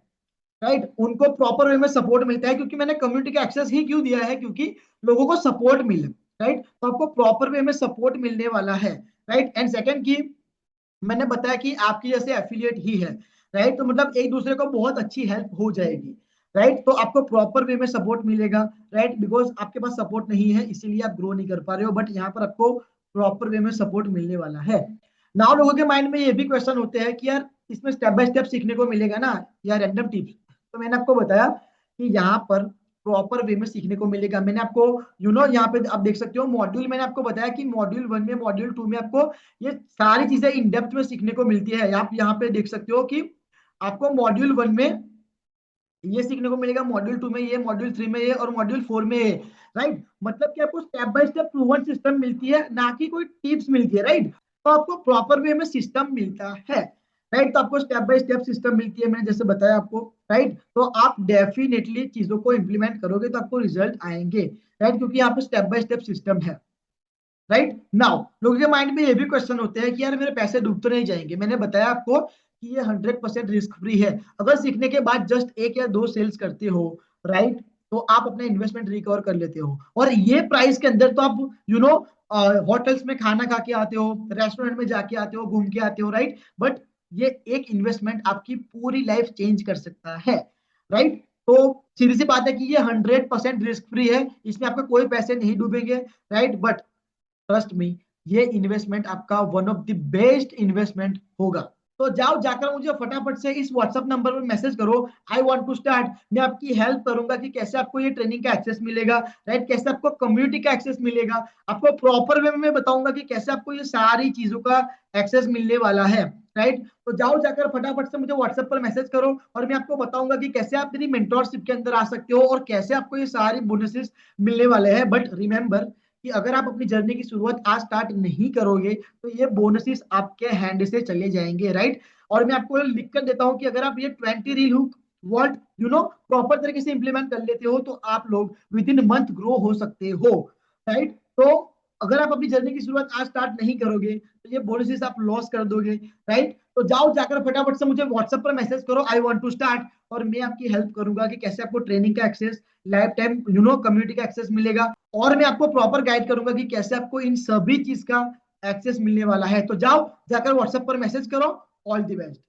राइट, उनको प्रॉपर वे में सपोर्ट मिलता है, क्योंकि मैंने कम्युनिटी का एक्सेस ही क्यों दिया है, क्योंकि लोगों को सपोर्ट मिले। राइट, तो आपको प्रॉपर वे में सपोर्ट मिलने वाला है। राइट, एंड सेकंड की मैंने बताया कि आपकी जैसे एफिलिएट ही है। राइट, तो मतलब एक दूसरे को बहुत अच्छी हेल्प हो जाएगी। राइट, तो आपको प्रॉपर वे में सपोर्ट मिलेगा। राइट, बिकॉज आपके पास सपोर्ट नहीं है इसीलिए आप ग्रो नहीं कर पा रहे हो, बट यहाँ पर आपको प्रॉपर वे में सपोर्ट मिलने वाला है। नाउ लोगों के माइंड में ये भी क्वेश्चन होते हैं कि यार इसमें स्टेप बाय स्टेप सीखने को मिलेगा ना, या रैंडम टिप्स। तो मैंने आपको बताया कि यहाँ पर प्रॉपर वे में सीखने को मिलेगा। मैंने आपको यहाँ पे आप देख सकते हो मॉड्यूल, मैंने आपको बताया कि मॉड्यूल 1 में मॉड्यूल 2 में आपको ये सारी चीजें इन डेप्थ में सीखने को मिलती है। आप यहाँ पे देख सकते हो कि आपको मॉड्यूल 1 में ये सीखने को मिलेगा, मॉड्यूल 2 में ये, मॉड्यूल 3 में ये, और मॉड्यूल 4 में ये। राइट, मतलब कि आपको step by step proven system मिलती है, ना कि कोई टिप्स मिलती है। राइट, तो आपको प्रॉपर वे में सिस्टम मिलता है। राइट, तो आपको स्टेप बाय स्टेप सिस्टम मिलती है, मैंने जैसे बताया आपको। राइट, तो आप डेफिनेटली चीजों को इंप्लीमेंट करोगे तो आपको रिजल्ट आएंगे। राइट, क्योंकि यहाँ पे स्टेप बाय स्टेप सिस्टम है। राइट, नाउ लोगों के माइंड में ये भी क्वेश्चन होते हैं कि यार मेरे पैसे डूब तो नहीं जाएंगे। मैंने बताया आपको कि ये 100% रिस्क फ्री है। अगर सीखने के बाद जस्ट एक या दो सेल्स करते हो, राइट, तो आप अपना इन्वेस्टमेंट रिकवर कर लेते हो। और ये प्राइस के अंदर तो आप होटल्स में खाना खा के आते हो, रेस्टोरेंट में जाके आते हो, घूम के आते हो। राइट, बट ये एक इन्वेस्टमेंट आपकी पूरी लाइफ चेंज कर सकता है। राइट, तो सीधी सी बात है कि ये 100% रिस्क फ्री है, इसमें आपके कोई पैसे नहीं डूबेंगे। राइट, बट ट्रस्ट मी, ये इन्वेस्टमेंट आपका one of the best investment होगा। तो जाओ जाकर मुझे फटाफट से इस व्हाट्सएप नंबर पर मैसेज करो, आई वांट टू स्टार्ट। मैं आपकी हेल्प करूंगा कि कैसे आपको ये ट्रेनिंग का एक्सेस मिलेगा। राइट, कैसे आपको कम्युनिटी का एक्सेस मिलेगा, आपको प्रॉपर वे में बताऊंगा कि कैसे आपको ये सारी चीजों का एक्सेस मिलने वाला है। राइट, तो जाओ जाकर फटाफट से मुझे व्हाट्सएप पर मैसेज करो, और मैं आपको बताऊंगा कि कैसे आप मेरी मेंटोरशिप के अंदर आ सकते हो और कैसे आपको ये सारी बोनसेस मिलने वाले हैं। बट रिमेंबर कि अगर आप अपनी जर्नी की शुरुआत आज स्टार्ट नहीं करोगे तो ये बोनसेस आपके हैंड से चले जाएंगे। राइट, और मैं आपको लिख कर देता हूं कि अगर आप ये 20 रील हुक वर्ड प्रॉपर तरीके से इंप्लीमेंट कर लेते हो तो आप लोग विद इन मंथ ग्रो हो सकते हो। राइट, तो अगर आप अपनी जर्नी की शुरुआत आज स्टार्ट नहीं करोगे तो ये बोनसेस आप लॉस कर दोगे। राइट, तो जाओ जाकर फटाफट से मुझे व्हाट्सएप पर मैसेज करो, आई वांट टू स्टार्ट, और मैं आपकी हेल्प करूंगा कि कैसे आपको ट्रेनिंग का एक्सेस, लाइफ टाइम कम्युनिटी का एक्सेस मिलेगा। और मैं आपको प्रॉपर गाइड करूंगा कि कैसे आपको इन सभी चीज का एक्सेस मिलने वाला है। तो जाओ जाकर व्हाट्सएप पर मैसेज करो। All the best.